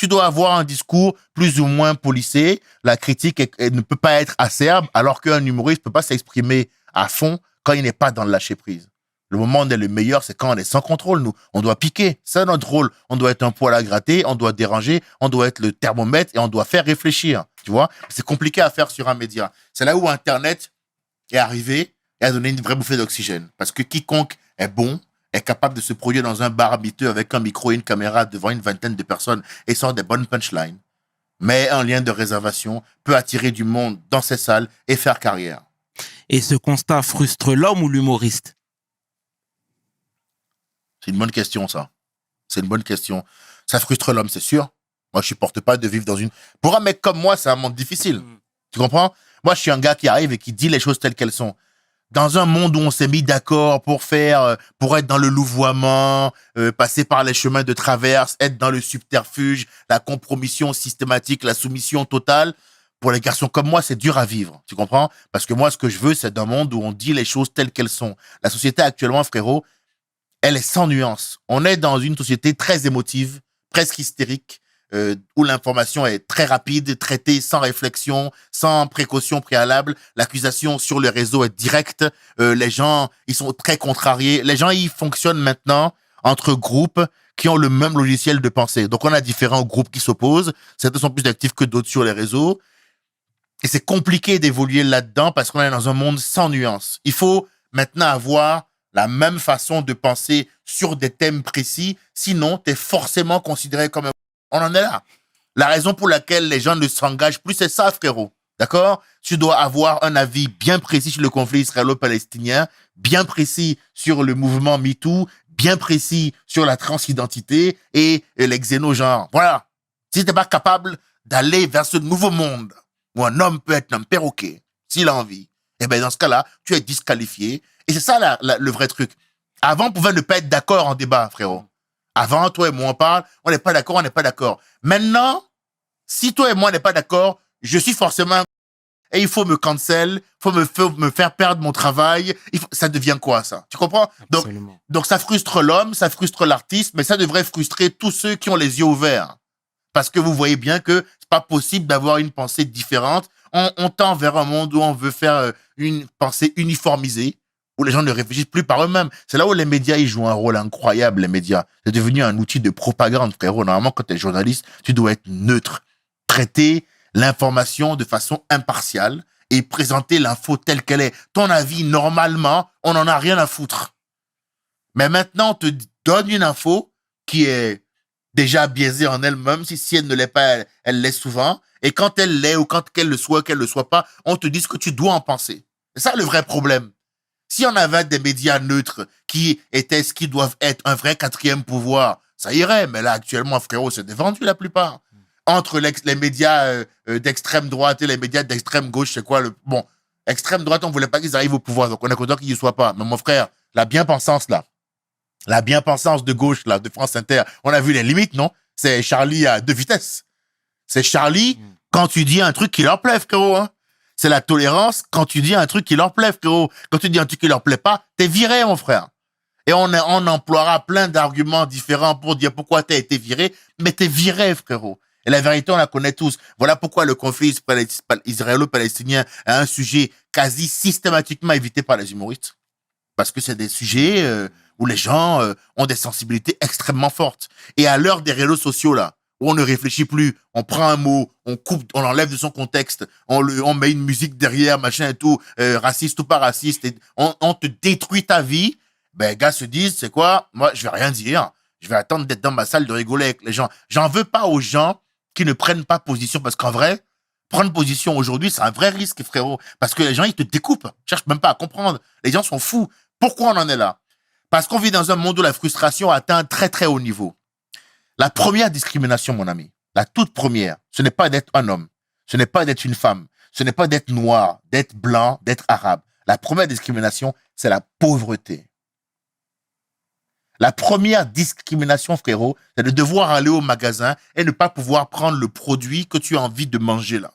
dois avoir un discours plus ou moins policé. La critique ne peut pas être acerbe, alors qu'un humoriste peut pas s'exprimer à fond quand il n'est pas dans le lâcher-prise. Le moment où on est le meilleur, c'est quand on est sans contrôle, nous. On doit piquer. C'est notre rôle. On doit être un poil à gratter, on doit déranger, on doit être le thermomètre et on doit faire réfléchir. Tu vois? C'est compliqué à faire sur un média. C'est là où Internet est arrivé et a donné une vraie bouffée d'oxygène. Parce que quiconque est bon, est capable de se produire dans un bar miteux avec un micro et une caméra devant une vingtaine de personnes et sort des bonnes punchlines, mais un lien de réservation peut attirer du monde dans ces salles et faire carrière. Et ce constat frustre l'homme ou l'humoriste? C'est une bonne question, ça. C'est une bonne question. Ça frustre l'homme, c'est sûr. Moi, je supporte pas de vivre dans une... Pour un mec comme moi, c'est un monde difficile. Tu comprends? Moi, je suis un gars qui arrive et qui dit les choses telles qu'elles sont. Dans un monde où on s'est mis d'accord pour être dans le louvoiement, passer par les chemins de traverse, être dans le subterfuge, la compromission systématique, la soumission totale, pour les garçons comme moi, c'est dur à vivre. Tu comprends? Parce que moi, ce que je veux, c'est un monde où on dit les choses telles qu'elles sont. La société actuellement, frérot, elle est sans nuance. On est dans une société très émotive, presque hystérique, où l'information est très rapide, traitée sans réflexion, sans précaution préalable. L'accusation sur le réseau est directe. Les gens, ils sont très contrariés. Les gens, ils fonctionnent maintenant entre groupes qui ont le même logiciel de pensée. Donc, on a différents groupes qui s'opposent. Certains sont plus actifs que d'autres sur les réseaux. Et c'est compliqué d'évoluer là-dedans parce qu'on est dans un monde sans nuance. Il faut maintenant avoir la même façon de penser sur des thèmes précis, sinon tu es forcément considéré comme un... On en est là. La raison pour laquelle les gens ne s'engagent plus, c'est ça, frérot. D'accord? Tu dois avoir un avis bien précis sur le conflit israélo-palestinien, bien précis sur le mouvement MeToo, bien précis sur la transidentité et les xénogenres. Voilà. Si t'es pas capable d'aller vers ce nouveau monde où un homme peut être un perroquet, s'il a envie, eh ben dans ce cas-là, tu es disqualifié. Et c'est ça le vrai truc. Avant, on pouvait ne pas être d'accord en débat, frérot. Avant, toi et moi, on parle, on n'est pas d'accord, on n'est pas d'accord. Maintenant, si toi et moi, on n'est pas d'accord, je suis forcément... Et il faut me cancel, faut me faire perdre mon travail. Ça devient quoi, ça? Tu comprends? Donc, ça frustre l'homme, ça frustre l'artiste, mais ça devrait frustrer tous ceux qui ont les yeux ouverts. Parce que vous voyez bien que c'est pas possible d'avoir une pensée différente. On tend vers un monde où on veut faire une pensée uniformisée, où les gens ne réfléchissent plus par eux-mêmes. C'est là où les médias, ils jouent un rôle incroyable, les médias. C'est devenu un outil de propagande, frérot. Normalement, quand tu es journaliste, tu dois être neutre. Traiter l'information de façon impartiale et présenter l'info telle qu'elle est. Ton avis, normalement, on n'en a rien à foutre. Mais maintenant, on te donne une info qui est déjà biaisée en elle-même. Si elle ne l'est pas, elle l'est souvent. Et quand elle l'est ou quand qu'elle le soit pas, on te dit ce que tu dois en penser. C'est ça le vrai problème. Si on avait des médias neutres qui étaient ce qui doivent être un vrai quatrième pouvoir, ça irait. Mais là, actuellement, frérot, c'est dévendu la plupart. Entre les médias d'extrême droite et les médias d'extrême gauche, c'est quoi le... Bon, extrême droite, on voulait pas qu'ils arrivent au pouvoir, donc on est content qu'ils y soient pas. Mais mon frère, la bien-pensance, là, la bien-pensance de gauche, là, de France Inter, on a vu les limites, non? C'est Charlie à 2 vitesses. C'est Charlie quand tu dis un truc qui leur plaît, frérot, hein. C'est la tolérance quand tu dis un truc qui leur plaît, frérot. Quand tu dis un truc qui leur plaît pas, t'es viré, mon frère. Et on emploiera plein d'arguments différents pour dire pourquoi t'as été viré, mais t'es viré, frérot. Et la vérité, on la connaît tous. Voilà pourquoi le conflit israélo-palestinien est un sujet quasi systématiquement évité par les humoristes. Parce que c'est des sujets où les gens ont des sensibilités extrêmement fortes. Et à l'heure des réseaux sociaux, là, où on ne réfléchit plus, on prend un mot, on coupe, on l'enlève de son contexte, on met une musique derrière, machin et tout, raciste ou pas raciste, et on te détruit ta vie. Ben, les gars se disent, c'est quoi? Moi, je vais rien dire. Je vais attendre d'être dans ma salle de rigoler avec les gens. J'en veux pas aux gens qui ne prennent pas position, parce qu'en vrai, prendre position aujourd'hui, c'est un vrai risque, frérot. Parce que les gens, ils te découpent. Ils cherchent même pas à comprendre. Les gens sont fous. Pourquoi on en est là? Parce qu'on vit dans un monde où la frustration atteint un très très haut niveau. La première discrimination, mon ami, la toute première, ce n'est pas d'être un homme, ce n'est pas d'être une femme, ce n'est pas d'être noir, d'être blanc, d'être arabe. La première discrimination, c'est la pauvreté. La première discrimination, frérot, c'est de devoir aller au magasin et ne pas pouvoir prendre le produit que tu as envie de manger là.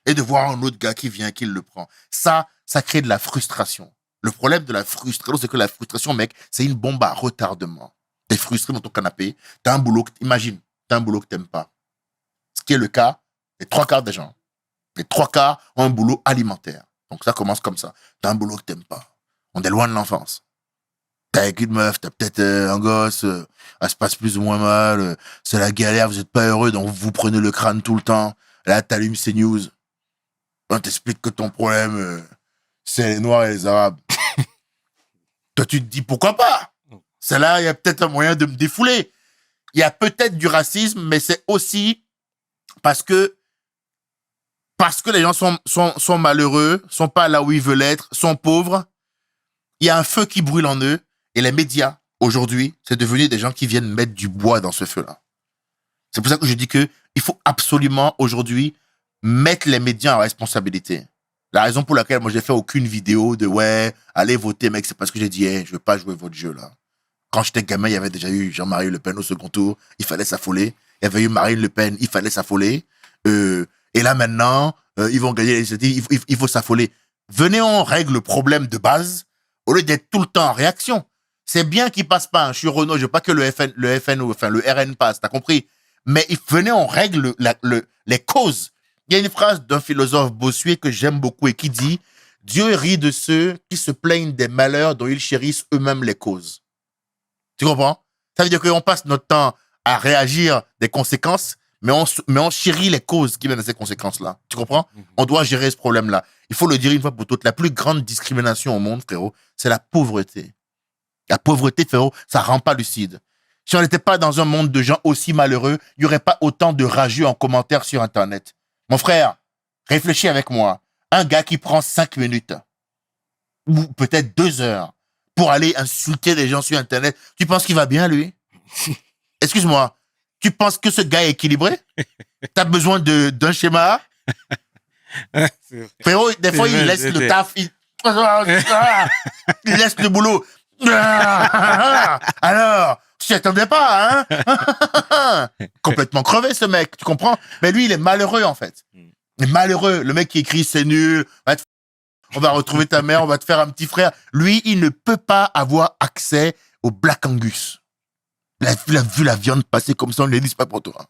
Et de voir un autre gars qui vient, qui le prend. Ça crée de la frustration. Le problème de la frustration, c'est que la frustration, mec, c'est une bombe à retardement. T'es frustré dans ton canapé, t'as un boulot, imagine, t'as un boulot que t'aimes pas. Ce qui est le cas des 3/4 des gens. Les 3/4 ont un boulot alimentaire. Donc ça commence comme ça. T'as un boulot que t'aimes pas. On est loin de l'enfance. T'as avec une meuf, t'as peut-être un gosse, elle se passe plus ou moins mal, c'est la galère, vous êtes pas heureux, donc vous prenez le crâne tout le temps. Là, t'allumes CNews. On t'explique que ton problème, c'est les Noirs et les Arabes. Toi, tu te dis, pourquoi pas? C'est là, il y a peut-être un moyen de me défouler. Il y a peut-être du racisme, mais c'est aussi parce que les gens sont malheureux, sont pas là où ils veulent être, sont pauvres. Il y a un feu qui brûle en eux. Et les médias, aujourd'hui, c'est devenu des gens qui viennent mettre du bois dans ce feu-là. C'est pour ça que je dis que il faut absolument, aujourd'hui, mettre les médias en responsabilité. La raison pour laquelle moi, j'ai fait aucune vidéo de « Ouais, allez voter, mec », c'est parce que j'ai dit hey, « Je veux pas jouer votre jeu, là ». Quand j'étais gamin, il y avait déjà eu Jean-Marie Le Pen au second tour, il fallait s'affoler. Il y avait eu Marine Le Pen, il fallait s'affoler. Et là, maintenant, ils vont gagner les législatives, il faut s'affoler. Venez, on règle le problème de base, au lieu d'être tout le temps en réaction. C'est bien qu'il passe pas. Je suis Renault, je veux pas que le RN passe, t'as compris? Mais venez, on règle les causes. Il y a une phrase d'un philosophe bossuet que j'aime beaucoup et qui dit « Dieu rit de ceux qui se plaignent des malheurs dont ils chérissent eux-mêmes les causes. » Tu comprends? Ça veut dire qu'on passe notre temps à réagir des conséquences, mais on chérit les causes qui viennent de ces conséquences-là. Tu comprends? On doit gérer ce problème-là. Il faut le dire une fois pour toutes. La plus grande discrimination au monde, frérot, c'est la pauvreté. La pauvreté, frérot, ça rend pas lucide. Si on n'était pas dans un monde de gens aussi malheureux, il n'y aurait pas autant de rageux en commentaire sur Internet. Mon frère, réfléchis avec moi. Un gars qui prend 5 minutes, ou peut-être 2 heures, pour aller insulter les gens sur Internet, tu penses qu'il va bien, lui? Excuse-moi, tu penses que ce gars est équilibré? T'as besoin d'un schéma? Frérot, des fois, il laisse le taf, il laisse le boulot. Alors, tu t'y attendais pas, hein? Complètement crevé, ce mec, tu comprends? Mais lui, il est malheureux, en fait. Il est malheureux. Le mec qui écrit, c'est nul. On va retrouver ta mère, on va te faire un petit frère. Lui, il ne peut pas avoir accès au Black Angus. Il a vu la viande passer comme ça, on lui a dit, c'est pas pour toi.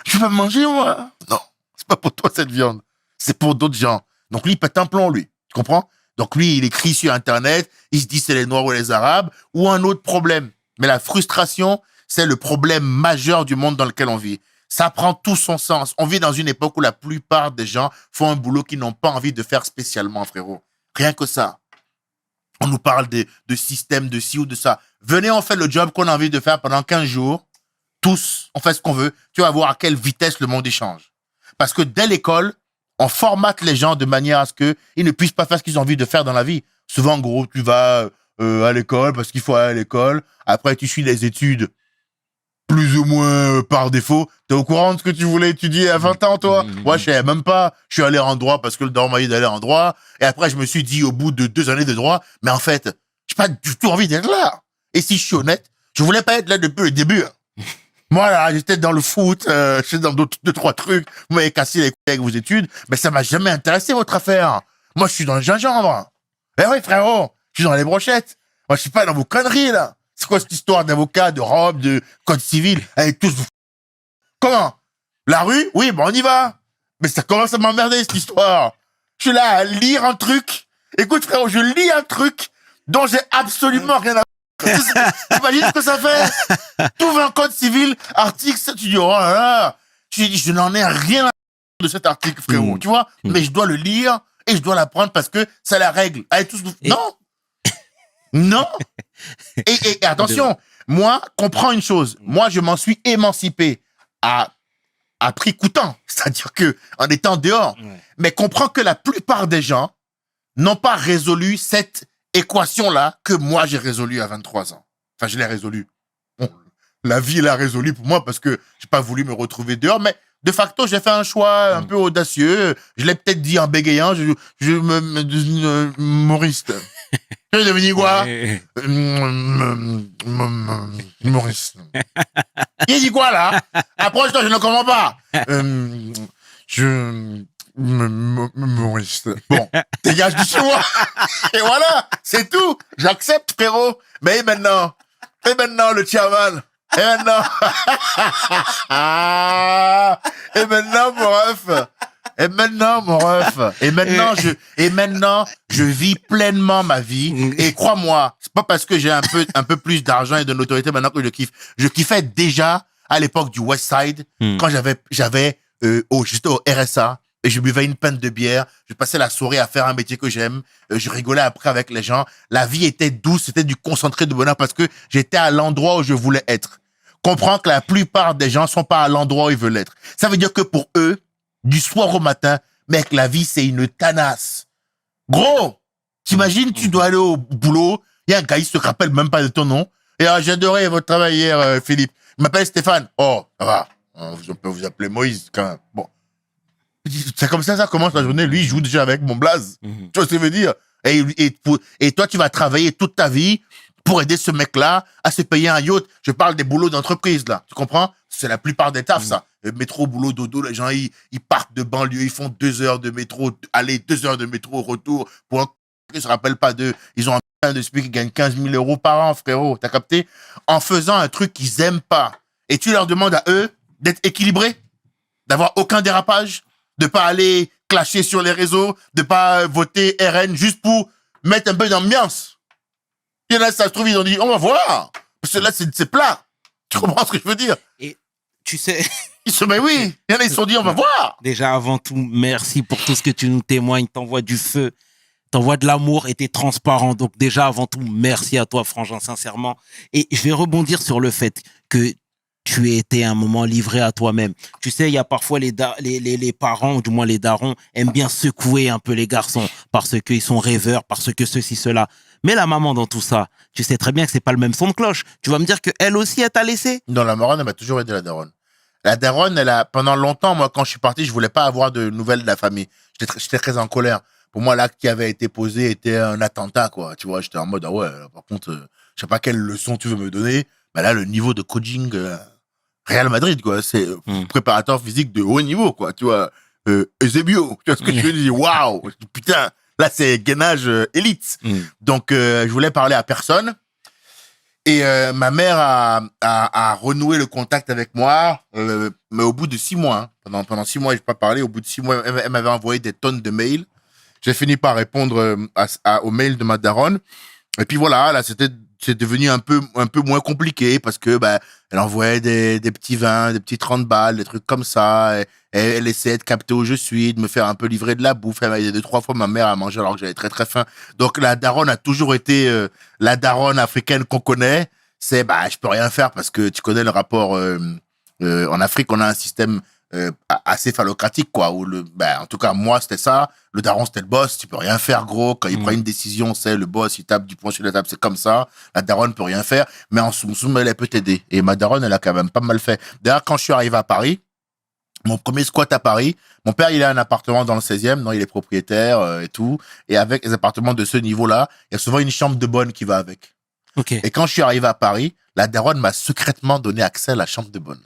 Je vais pas manger, moi. Non, c'est pas pour toi, cette viande. C'est pour d'autres gens. Donc, lui, il pète un plomb, lui. Tu comprends? Donc, lui, il écrit sur Internet, il se dit c'est les Noirs ou les Arabes, ou un autre problème. Mais la frustration, c'est le problème majeur du monde dans lequel on vit. Ça prend tout son sens. On vit dans une époque où la plupart des gens font un boulot qu'ils n'ont pas envie de faire spécialement, frérot. Rien que ça. On nous parle de système, de ci ou de ça. Venez, on fait le job qu'on a envie de faire pendant 15 jours. Tous, on fait ce qu'on veut. Tu vas voir à quelle vitesse le monde échange. Parce que dès l'école, on formate les gens de manière à ce qu'ils ne puissent pas faire ce qu'ils ont envie de faire dans la vie. Souvent, en gros, tu vas à l'école parce qu'il faut aller à l'école. Après, tu suis les études plus ou moins par défaut. T'es au courant de ce que tu voulais étudier à 20 ans, toi? Moi, je savais même pas. Je suis allé en droit parce que le daron m'a dit d'aller en droit. Et après, je me suis dit, au bout de 2 années de droit, mais en fait, j'ai pas du tout envie d'être là. Et si je suis honnête, je voulais pas être là depuis le début. Moi, là, j'étais dans le foot, j'étais dans 2-3 trucs. Vous m'avez cassé les couilles avec vos études, mais ça m'a jamais intéressé, votre affaire. Moi, je suis dans le gingembre. Eh oui, frérot, je suis dans les brochettes. Moi, je suis pas dans vos conneries, là. C'est quoi cette histoire d'avocat, de robe, de code civil? Allez, tous vous... Comment? La rue? Oui, bon, on y va. Mais ça commence à m'emmerder, cette histoire. Je suis là à lire un truc. Écoute, frérot, je lis un truc dont j'ai absolument rien à... T'imagines ce que ça fait? Tu ouvres un code civil, article, ça, tu dis, oh là là. Tu dis, je n'en ai rien à de cet article, frérot, tu vois? Mais je dois le lire et je dois l'apprendre parce que c'est la règle. Allez, tous vous... Non! Non! Et attention, moi, comprends une chose. Moi, je m'en suis émancipé à prix coûtant. C'est-à-dire que, en étant dehors. Ouais. Mais comprends que la plupart des gens n'ont pas résolu cette équation-là que moi, j'ai résolue à 23 ans. Enfin, je l'ai résolue. Bon, la vie l'a résolu pour moi parce que j'ai pas voulu me retrouver dehors. Mais de facto, j'ai fait un choix un peu audacieux. Je l'ai peut-être dit en bégayant. Humoriste. Tu es devenu quoi? Humoriste. Il dit quoi là? Approche-toi, je ne comprends pas. Humoriste. Bon, dégage du chez moi. Et voilà, c'est tout. J'accepte, frérot. Mais maintenant, le chairman. Et maintenant, mon ref. Et maintenant, je vis pleinement ma vie. Et crois-moi, c'est pas parce que j'ai un peu plus d'argent et de notoriété maintenant que je kiffe. Je kiffais déjà à l'époque du West Side, quand j'étais au RSA. Et je buvais une pinte de bière, je passais la soirée à faire un métier que j'aime, je rigolais après avec les gens. La vie était douce, c'était du concentré de bonheur parce que j'étais à l'endroit où je voulais être. Comprends que la plupart des gens sont pas à l'endroit où ils veulent être. Ça veut dire que pour eux, du soir au matin, mec, la vie c'est une tanasse. Gros, t'imagines, tu dois aller au boulot, il y a un gars, il se rappelle même pas de ton nom. Et j'adorais votre travail hier, Philippe. Il m'appelle Stéphane. Oh, ça va. On peut vous appeler Moïse quand même. Bon. C'est comme ça commence la journée. Lui, il joue déjà avec mon blaze. Tu vois ce que je veux dire? Et toi, tu vas travailler toute ta vie pour aider ce mec-là à se payer un yacht. Je parle des boulots d'entreprise, là. Tu comprends? C'est la plupart des tafs, ça. Métro, boulot, dodo, les gens, ils partent de banlieue, ils font 2 heures de métro, aller 2 heures de métro, retour, pour un qui se rappelle pas d'eux. Ils ont un de celui qui gagne 15 000 euros par an, frérot. T'as capté? En faisant un truc qu'ils aiment pas. Et tu leur demandes à eux d'être équilibrés, d'avoir aucun dérapage, de pas aller clasher sur les réseaux, de pas voter RN juste pour mettre un peu d'ambiance. Il y en a, ça se trouve, ils ont dit, on va voir. Parce que là, c'est plat. Tu comprends ce que je veux dire? Et tu sais... Mais oui, il y en a, ils se sont dit, on va voir. Déjà, avant tout, merci pour tout ce que tu nous témoignes. T'envoies du feu, t'envoies de l'amour et t'es transparent. Donc déjà, avant tout, merci à toi, Frangin, sincèrement. Et je vais rebondir sur le fait que tu étais un moment livré à toi-même. Tu sais, il y a parfois les parents, ou du moins les darons, aiment bien secouer un peu les garçons parce qu'ils sont rêveurs, parce que ceci, cela. Mais la maman dans tout ça, tu sais très bien que c'est pas le même son de cloche. Tu vas me dire qu'elle aussi, elle t'a laissé? Non, la daronne, elle m'a toujours aidé, la daronne. La daronne, pendant longtemps, moi, quand je suis parti, je voulais pas avoir de nouvelles de la famille. J'étais très en colère. Pour moi, l'acte qui avait été posé était un attentat, quoi. Tu vois, j'étais en mode, ah ouais, par contre, je sais pas quelle leçon tu veux me donner. Mais là, le niveau de coaching, Real Madrid, quoi. C'est préparateur physique de haut niveau, quoi. Tu vois, Eusebio. Tu vois ce que je veux dire? Waouh! Putain, là, c'est gainage élite. Donc, je voulais parler à personne. Et ma mère a renoué le contact avec moi, mais au bout de 6 mois. Hein, pendant 6 mois, je n'ai pas parlé. Au bout de 6 mois, elle m'avait envoyé des tonnes de mails. J'ai fini par répondre au mail de ma daronne. Et puis voilà, là, c'est devenu un peu moins compliqué parce que elle envoyait des petits 20, des petits 30 balles, des trucs comme ça. Et elle essayait de capter où je suis, de me faire un peu livrer de la bouffe. Elle m'a aidé 2-3 fois ma mère à manger alors que j'avais très très faim. Donc la daronne a toujours été la daronne africaine qu'on connaît. C'est je peux rien faire parce que tu connais le rapport en Afrique, on a un système assez phallocratique, quoi, où en tout cas moi c'était ça, le daron c'était le boss, tu peux rien faire, gros. Quand il prend une décision, c'est le boss, il tape du poing sur la table, c'est comme ça. La daronne peut rien faire, mais en soum elle peut t'aider. Et ma daronne, elle a quand même pas mal fait. D'ailleurs, quand je suis arrivé à Paris, mon premier squat à Paris, mon père il a un appartement dans le 16e, non, il est propriétaire et tout, et avec les appartements de ce niveau-là, il y a souvent une chambre de bonne qui va avec. Okay. Et quand je suis arrivé à Paris, la daronne m'a secrètement donné accès à la chambre de bonne.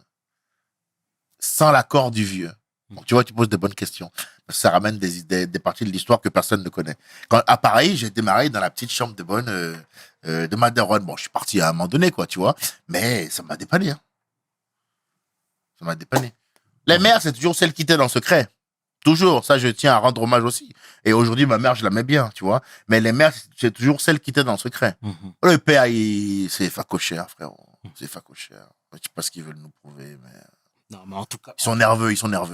Sans l'accord du vieux. Donc, tu vois, tu poses de bonnes questions. Ça ramène des parties de l'histoire que personne ne connaît. À Paris, j'ai démarré dans la petite chambre de bonne de ma daronne. Bon, je suis parti à un moment donné, quoi, tu vois. Mais ça m'a dépanné. Hein. Ça m'a dépanné. Les mères, c'est toujours celle qui t'aide en secret. Toujours. Ça, je tiens à rendre hommage aussi. Et aujourd'hui, ma mère, je la mets bien, tu vois. Mais les mères, c'est toujours celle qui t'aide en secret. Le père, c'est facochère, frérot. C'est facochère. Je sais pas ce qu'ils veulent nous prouver, mais... Non, mais en tout cas... Ils sont nerveux.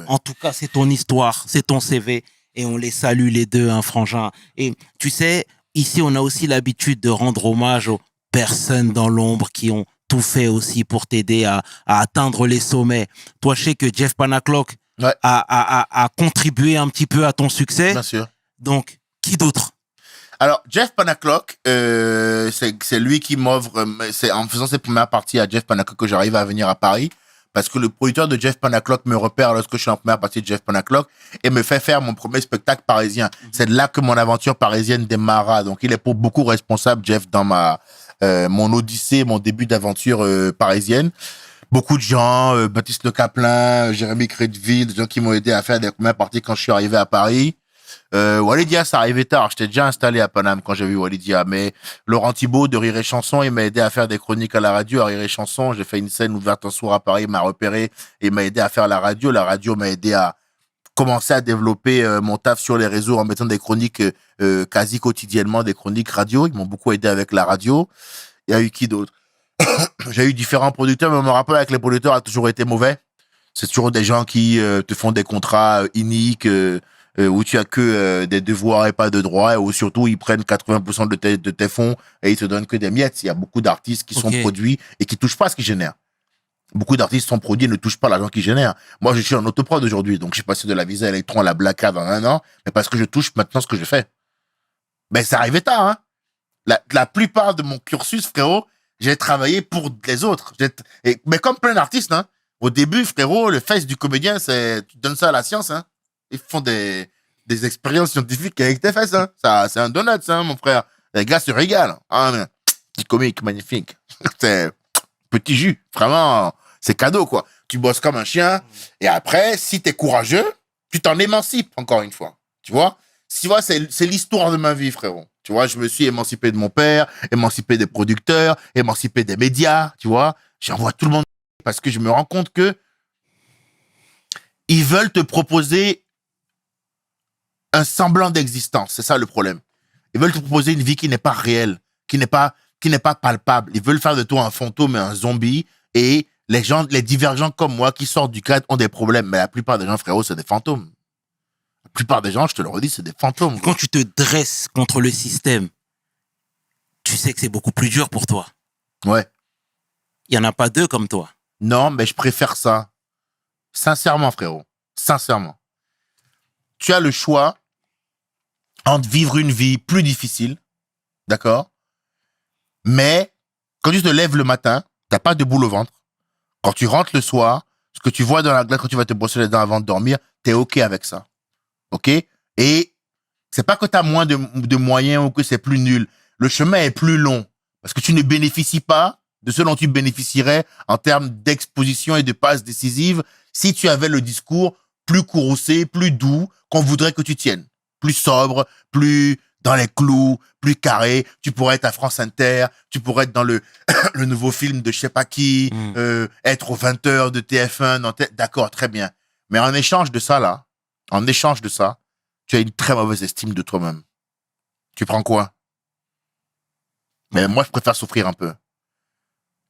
En tout cas, c'est ton histoire, c'est ton CV. Et on les salue les deux, hein, Frangin. Et tu sais, ici, on a aussi l'habitude de rendre hommage aux personnes dans l'ombre qui ont tout fait aussi pour t'aider à atteindre les sommets. Toi, je sais que Jeff Panaclock a contribué un petit peu à ton succès. Bien sûr. Donc, qui d'autre? Alors, Jeff Panaclock, c'est lui qui m'offre, c'est en faisant ses premières parties à Jeff Panaclock que j'arrive à venir à Paris. Parce que le producteur de Jeff Panaclock me repère lorsque je suis en première partie de Jeff Panaclock et me fait faire mon premier spectacle parisien. C'est de là que mon aventure parisienne démarra. Donc, il est pour beaucoup responsable, Jeff, dans mon odyssée, mon début d'aventure parisienne. Beaucoup de gens, Baptiste Le Caplin, Jérémy Crédville, des gens qui m'ont aidé à faire des premières parties quand je suis arrivé à Paris. Walidia, ça arrivait tard. J'étais déjà installé à Paname quand j'ai vu Walidia. Mais Laurent Thibault de Rire et Chanson, il m'a aidé à faire des chroniques à la radio, à Rire et Chanson. J'ai fait une scène ouverte un soir à Paris, il m'a repéré et il m'a aidé à faire la radio. La radio m'a aidé à commencer à développer mon taf sur les réseaux en mettant des chroniques quasi quotidiennement, des chroniques radio. Ils m'ont beaucoup aidé avec la radio. Il y a eu qui d'autre? J'ai eu différents producteurs, mais mon rapport avec les producteurs a toujours été mauvais. C'est toujours des gens qui te font des contrats iniques, où tu as que des devoirs et pas de droits, et où surtout ils prennent 80% de tes fonds et ils te donnent que des miettes. Il y a beaucoup d'artistes qui sont produits et qui touchent pas ce qu'ils génèrent. Beaucoup d'artistes sont produits et ne touchent pas l'argent qu'ils génèrent. Moi, je suis en autoprod aujourd'hui, donc j'ai passé de la Visa Electron à la Black Card en 1 an, mais parce que je touche maintenant ce que je fais. Mais ça arrivait tard, hein. La plupart de mon cursus, frérot, j'ai travaillé pour les autres. Mais comme plein d'artistes, hein. Au début, frérot, le face du comédien, c'est, tu donnes ça à la science, hein. Ils font des expériences scientifiques avec tes fesses, hein. Ça, c'est un donut, hein, mon frère. Les gars se régalent. Ah, mais, petit comique, magnifique. C'est petit jus. Vraiment, c'est cadeau, quoi. Tu bosses comme un chien. Et après, si t'es courageux, tu t'en émancipes, encore une fois. Tu vois? Tu vois, c'est l'histoire de ma vie, frérot. Tu vois, je me suis émancipé de mon père, émancipé des producteurs, émancipé des médias, tu vois. J'envoie tout le monde parce que je me rends compte que ils veulent te proposer un semblant d'existence. C'est ça le problème. Ils veulent te proposer une vie qui n'est pas réelle, qui n'est pas palpable. Ils veulent faire de toi un fantôme et un zombie. Et les gens, les divergents comme moi qui sortent du cadre ont des problèmes. Mais la plupart des gens, frérot, c'est des fantômes. La plupart des gens, je te le redis, c'est des fantômes. Quand tu te dresses contre le système, tu sais que c'est beaucoup plus dur pour toi. Ouais. Il n'y en a pas deux comme toi. Non, mais je préfère ça. Sincèrement, frérot. Sincèrement. Tu as le choix entre vivre une vie plus difficile, d'accord? Mais quand tu te lèves le matin, t'as pas de boule au ventre. Quand tu rentres le soir, ce que tu vois dans la glace quand tu vas te brosser les dents avant de dormir, t'es OK avec ça. OK? Et c'est pas que t'as moins de moyens ou que c'est plus nul. Le chemin est plus long parce que tu ne bénéficies pas de ce dont tu bénéficierais en termes d'exposition et de passes décisives si tu avais le discours plus courroucé, plus doux, qu'on voudrait que tu tiennes. Plus sobre, plus dans les clous, plus carré. Tu pourrais être à France Inter, tu pourrais être dans le nouveau film de je sais pas qui, être aux 20h de TF1. D'accord, très bien. Mais en échange de ça, tu as une très mauvaise estime de toi-même. Tu prends quoi? Mais moi, je préfère souffrir un peu.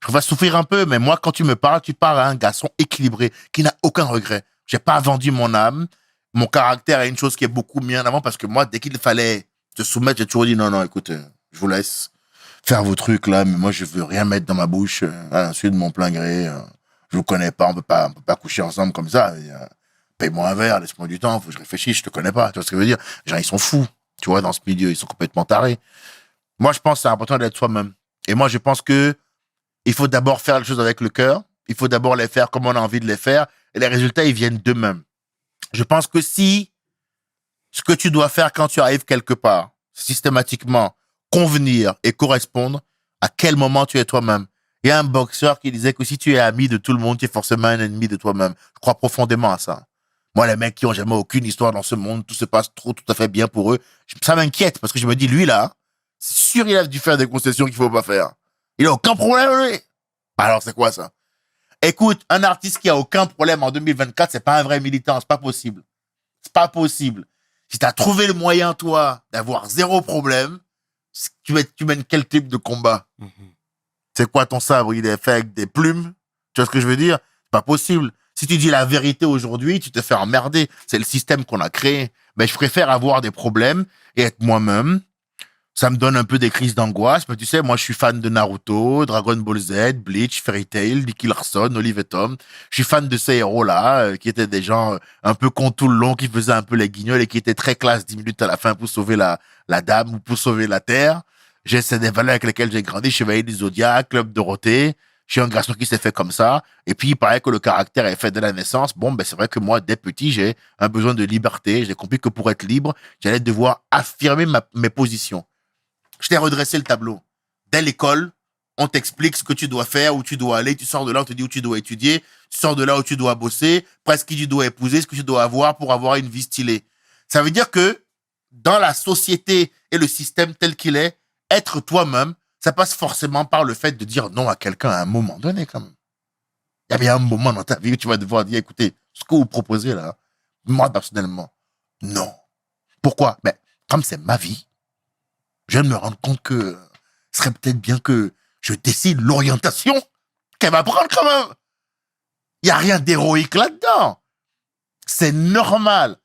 Je préfère souffrir un peu, mais moi, quand tu me parles à un garçon équilibré, qui n'a aucun regret. J'ai pas vendu mon âme. Mon caractère est une chose qui est beaucoup mis en avant parce que moi, dès qu'il fallait te soumettre, j'ai toujours dit non, écoute, je vous laisse faire vos trucs là, mais moi, je veux rien mettre dans ma bouche à l'insu de mon plein gré. Je vous connais pas, on peut pas coucher ensemble comme ça. Paye-moi un verre, laisse-moi du temps, faut que je réfléchisse, je te connais pas. Tu vois ce que je veux dire? Les gens, ils sont fous, tu vois, dans ce milieu, ils sont complètement tarés. Moi, je pense que c'est important d'être soi-même. Et moi, je pense que il faut d'abord faire les choses avec le cœur. Il faut d'abord les faire comme on a envie de les faire. Et les résultats, ils viennent d'eux-mêmes. Je pense que si ce que tu dois faire quand tu arrives quelque part, systématiquement, convenir et correspondre, à quel moment tu es toi-même. Il y a un boxeur qui disait que si tu es ami de tout le monde, tu es forcément un ennemi de toi-même. Je crois profondément à ça. Moi, les mecs qui ont jamais aucune histoire dans ce monde, tout se passe tout à fait bien pour eux. Ça m'inquiète parce que je me dis, lui là, c'est sûr il a dû faire des concessions qu'il faut pas faire. Il a aucun problème, lui. Alors, c'est quoi ça? Écoute, un artiste qui a aucun problème en 2024, c'est pas un vrai militant, c'est pas possible. C'est pas possible. Si t'as trouvé le moyen, toi, d'avoir zéro problème, tu mènes quel type de combat? C'est quoi ton sabre? Il est fait avec des plumes? Tu vois ce que je veux dire? C'est pas possible. Si tu dis la vérité aujourd'hui, tu te fais emmerder. C'est le système qu'on a créé. Mais je préfère avoir des problèmes et être moi-même, Ça me donne un peu des crises d'angoisse, mais tu sais, moi, je suis fan de Naruto, Dragon Ball Z, Bleach, Fairy Tail, Nicky Larson, Olive et Tom. Je suis fan de ces héros-là, qui étaient des gens un peu con tout le long, qui faisaient un peu les guignols et qui étaient très classe 10 minutes à la fin pour sauver la dame ou pour sauver la terre. C'est des valeurs avec lesquelles j'ai grandi, Chevalier du Zodiac, Club Dorothée. Je suis un garçon qui s'est fait comme ça. Et puis, il paraît que le caractère est fait de la naissance. Bon, ben, c'est vrai que moi, dès petit, j'ai un besoin de liberté. J'ai compris que pour être libre, j'allais devoir affirmer mes positions. Je t'ai redressé le tableau. Dès l'école, on t'explique ce que tu dois faire, où tu dois aller. Tu sors de là, on te dit où tu dois étudier. Tu sors de là où tu dois bosser, presque qui tu dois épouser, ce que tu dois avoir pour avoir une vie stylée. Ça veut dire que dans la société et le système tel qu'il est, être toi-même, ça passe forcément par le fait de dire non à quelqu'un à un moment donné, quand même. Il y a bien un moment dans ta vie où tu vas devoir dire, écoutez, ce que vous proposez là, moi, personnellement, non. Pourquoi? Ben, comme c'est ma vie, je viens de me rendre compte que ce serait peut-être bien que je décide l'orientation qu'elle va prendre quand même. Il n'y a rien d'héroïque là-dedans. C'est normal.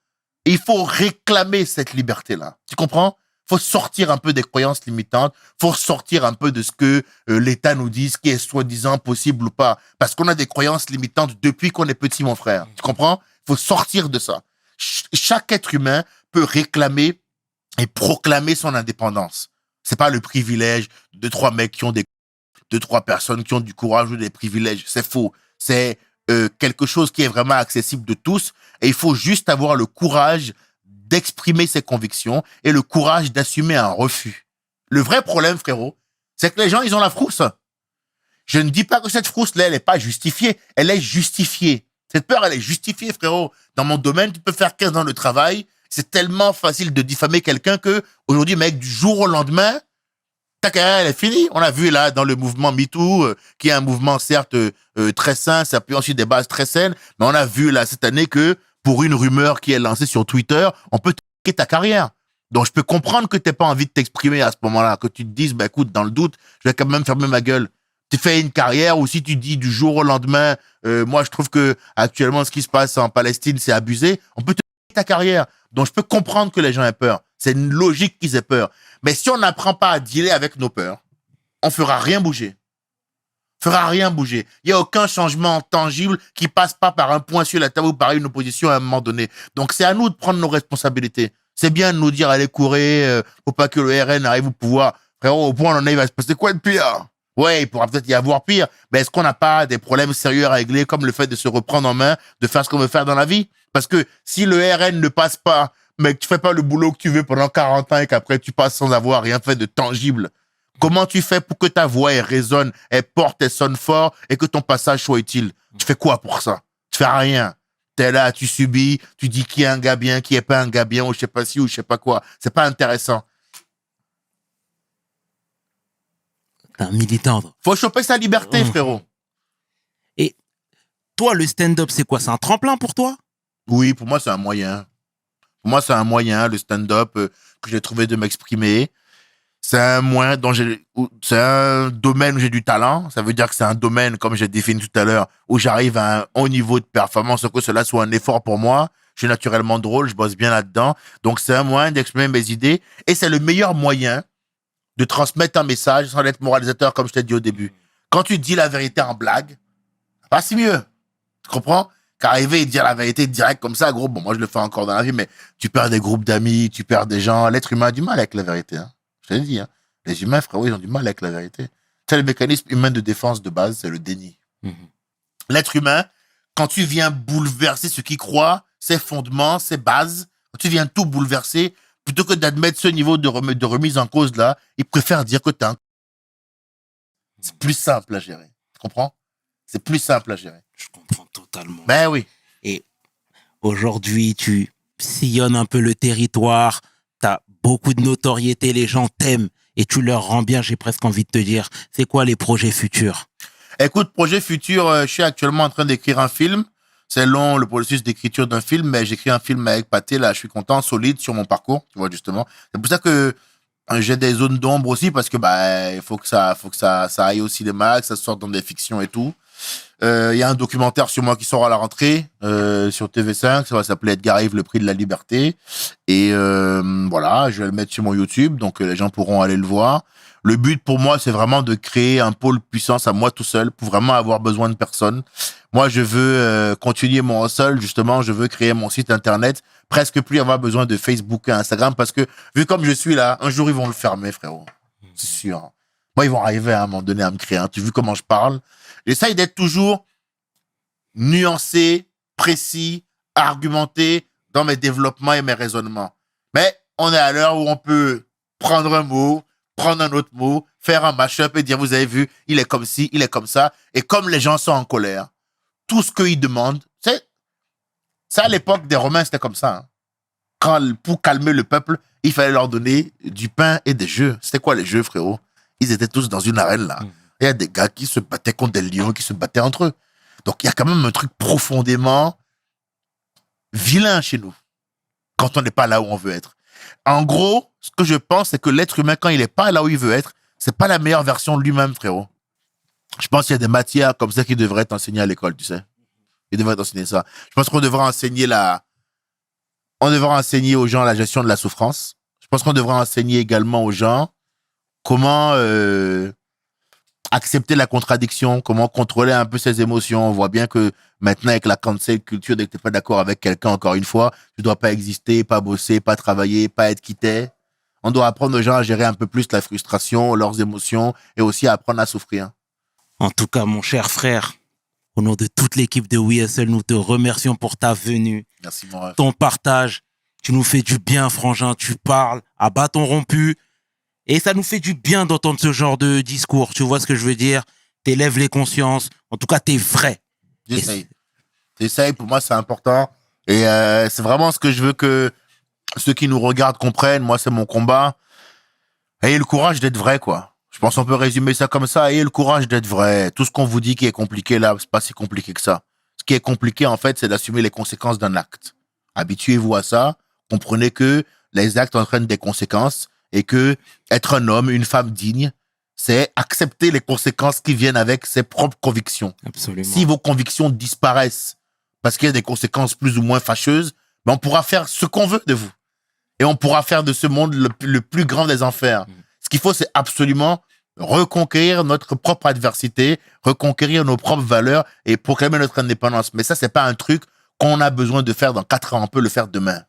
Et il faut réclamer cette liberté-là. Tu comprends? Il faut sortir un peu des croyances limitantes. Il faut sortir un peu de ce que l'État nous dit, ce qui est soi-disant possible ou pas. Parce qu'on a des croyances limitantes depuis qu'on est petit, mon frère. Tu comprends? Il faut sortir de ça. Chaque être humain peut réclamer et proclamer son indépendance. C'est pas le privilège de 3 mecs qui ont de 3 personnes qui ont du courage ou des privilèges. C'est faux. C'est quelque chose qui est vraiment accessible de tous et il faut juste avoir le courage d'exprimer ses convictions et le courage d'assumer un refus. Le vrai problème, frérot, c'est que les gens, ils ont la frousse. Je ne dis pas que cette frousse-là, elle n'est pas justifiée. Elle est justifiée. Cette peur, elle est justifiée, frérot. Dans mon domaine, tu peux faire 15 ans de travail. C'est tellement facile de diffamer quelqu'un que, aujourd'hui, mec, du jour au lendemain, ta carrière, elle est finie. On a vu, là, dans le mouvement MeToo, qui est un mouvement, certes, très sain, s'appuyant sur des bases très saines, mais on a vu, là, cette année, que pour une rumeur qui est lancée sur Twitter, on peut quitter ta carrière. Donc, je peux comprendre que t'aies pas envie de t'exprimer à ce moment-là, que tu te dises, bah, écoute, dans le doute, je vais quand même fermer ma gueule. Tu fais une carrière ou si tu dis du jour au lendemain, moi, je trouve que actuellement, ce qui se passe en Palestine, c'est abusé, on peut te quitter ta carrière. Donc, je peux comprendre que les gens aient peur. C'est une logique qu'ils aient peur. Mais si on n'apprend pas à dealer avec nos peurs, on fera rien bouger. Fera rien bouger. Il n'y a aucun changement tangible qui passe pas par un point sur la table ou par une opposition à un moment donné. Donc, c'est à nous de prendre nos responsabilités. C'est bien de nous dire, allez, courez, faut pas que le RN arrive au pouvoir. Frérot, au point où on en est, il va se passer quoi de pire? Ouais, il pourra peut-être y avoir pire. Mais est-ce qu'on n'a pas des problèmes sérieux à régler, comme le fait de se reprendre en main, de faire ce qu'on veut faire dans la vie? Parce que si le RN ne passe pas, mais que tu fais pas le boulot que tu veux pendant 40 ans et qu'après tu passes sans avoir rien fait de tangible, comment tu fais pour que ta voix elle résonne, elle porte, elle sonne fort et que ton passage soit utile? Tu fais quoi pour ça? Tu fais rien. T'es là, tu subis, tu dis qui est un gars bien, qui est pas un gars bien, ou je sais pas si, ou je sais pas quoi. C'est pas intéressant. T'es un militant. Faut choper sa liberté, frérot. Et toi, le stand-up, c'est quoi? C'est un tremplin pour toi? Oui, pour moi, c'est un moyen. Pour moi, c'est un moyen, le stand-up, que j'ai trouvé de m'exprimer. C'est un moyen c'est un domaine où j'ai du talent. Ça veut dire que c'est un domaine, comme j'ai défini tout à l'heure, où j'arrive à un haut niveau de performance, sans que cela soit un effort pour moi. Je suis naturellement drôle, je bosse bien là-dedans. Donc, c'est un moyen d'exprimer mes idées. Et c'est le meilleur moyen de transmettre un message sans être moralisateur, comme je t'ai dit au début. Quand tu dis la vérité en blague, pas si mieux. Tu comprends? Qu'arriver et dire la vérité direct comme ça, gros, bon, moi je le fais encore dans la vie, mais tu perds des groupes d'amis, tu perds des gens. L'être humain a du mal avec la vérité. Hein. Je te l'ai dit. Hein. Les humains, frérot, ils ont du mal avec la vérité. C'est le mécanisme humain de défense de base, c'est le déni. L'être humain, quand tu viens bouleverser ce qu'il croit, ses fondements, ses bases, quand tu viens tout bouleverser, plutôt que d'admettre ce niveau de remise en cause là, il préfère dire que t'es un... C'est plus simple à gérer. Tu comprends? C'est plus simple à gérer. Je comprends totalement. Ben oui. Et aujourd'hui, tu sillonnes un peu le territoire, t'as beaucoup de notoriété, les gens t'aiment et tu leur rends bien, j'ai presque envie de te dire. C'est quoi les projets futurs? Écoute, projet futur, je suis actuellement en train d'écrire un film. C'est long, le processus d'écriture d'un film, mais j'écris un film avec Pathé, là, je suis content, solide sur mon parcours, tu vois, justement. C'est pour ça que j'ai des zones d'ombre aussi, parce que, bah, il faut que ça aille au cinéma, que ça sorte dans des fictions et tout. Il y a un documentaire sur moi qui sort à la rentrée sur TV5. Ça va s'appeler Edgar Yves, le prix de la liberté. Et voilà, je vais le mettre sur mon YouTube. Donc, les gens pourront aller le voir. Le but pour moi, c'est vraiment de créer un pôle puissance à moi tout seul pour vraiment avoir besoin de personne. Moi, je veux continuer mon hustle. Justement, je veux créer mon site internet. Presque plus avoir besoin de Facebook et Instagram parce que vu comme je suis là, un jour, ils vont le fermer, frérot. C'est sûr. Moi, ils vont arriver à un moment donné à me créer. Tu as vu comment je parle? J'essaye d'être toujours nuancé, précis, argumenté dans mes développements et mes raisonnements. Mais on est à l'heure où on peut prendre un mot, prendre un autre mot, faire un mash-up et dire, vous avez vu, il est comme ci, il est comme ça. Et comme les gens sont en colère, tout ce qu'ils demandent, c'est ça à l'époque des Romains, c'était comme ça. Pour calmer le peuple, il fallait leur donner du pain et des jeux. C'était quoi les jeux, frérot? Ils étaient tous dans une arène, là. Il y a des gars qui se battaient contre des lions, qui se battaient entre eux. Donc, il y a quand même un truc profondément vilain chez nous, quand on n'est pas là où on veut être. En gros, ce que je pense, c'est que l'être humain, quand il n'est pas là où il veut être, c'est pas la meilleure version de lui-même, frérot. Je pense qu'il y a des matières comme ça qui devraient être enseignées à l'école, tu sais. Ils devraient enseigner ça. Je pense qu'on devrait enseigner aux gens la gestion de la souffrance. Je pense qu'on devrait enseigner également aux gens comment accepter la contradiction, comment contrôler un peu ses émotions. On voit bien que maintenant, avec la cancel culture, dès que tu n'es pas d'accord avec quelqu'un, encore une fois, tu dois pas exister, pas bosser, pas travailler, pas être quitté. On doit apprendre aux gens à gérer un peu plus la frustration, leurs émotions et aussi à apprendre à souffrir. En tout cas, mon cher frère, au nom de toute l'équipe de WeHustle, nous te remercions pour ta venue. Merci, mon ref. Ton partage. Tu nous fais du bien, frangin. Tu parles à bâton rompu. Et ça nous fait du bien d'entendre ce genre de discours. Tu vois ce que je veux dire? T'élèves les consciences. En tout cas, t'es vrai. J'essaye. Pour moi, c'est important. Et c'est vraiment ce que je veux que ceux qui nous regardent comprennent. Moi, c'est mon combat. Ayez le courage d'être vrai, quoi. Je pense qu'on peut résumer ça comme ça. Ayez le courage d'être vrai. Tout ce qu'on vous dit qui est compliqué, là, c'est pas si compliqué que ça. Ce qui est compliqué, en fait, c'est d'assumer les conséquences d'un acte. Habituez-vous à ça. Comprenez que les actes entraînent des conséquences et que être un homme, une femme digne, c'est accepter les conséquences qui viennent avec ses propres convictions. Absolument. Si vos convictions disparaissent parce qu'il y a des conséquences plus ou moins fâcheuses, ben on pourra faire ce qu'on veut de vous. Et on pourra faire de ce monde le plus grand des enfers. Ce qu'il faut, c'est absolument reconquérir notre propre adversité, reconquérir nos propres valeurs et proclamer notre indépendance. Mais ça, c'est pas un truc qu'on a besoin de faire dans 4 ans. On peut le faire demain.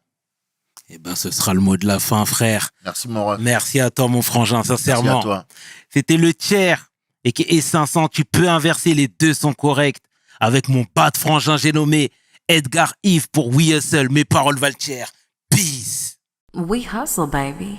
Eh ben, ce sera le mot de la fin, frère. Merci, mon ref. Merci à toi, mon frangin, sincèrement. Merci à toi. C'était le tiers. Et 500, tu peux inverser, les deux sont corrects. Avec mon pas de frangin, j'ai nommé Edgar Yves pour WeHustle. Mes paroles valent cher. Peace. We hustle, baby.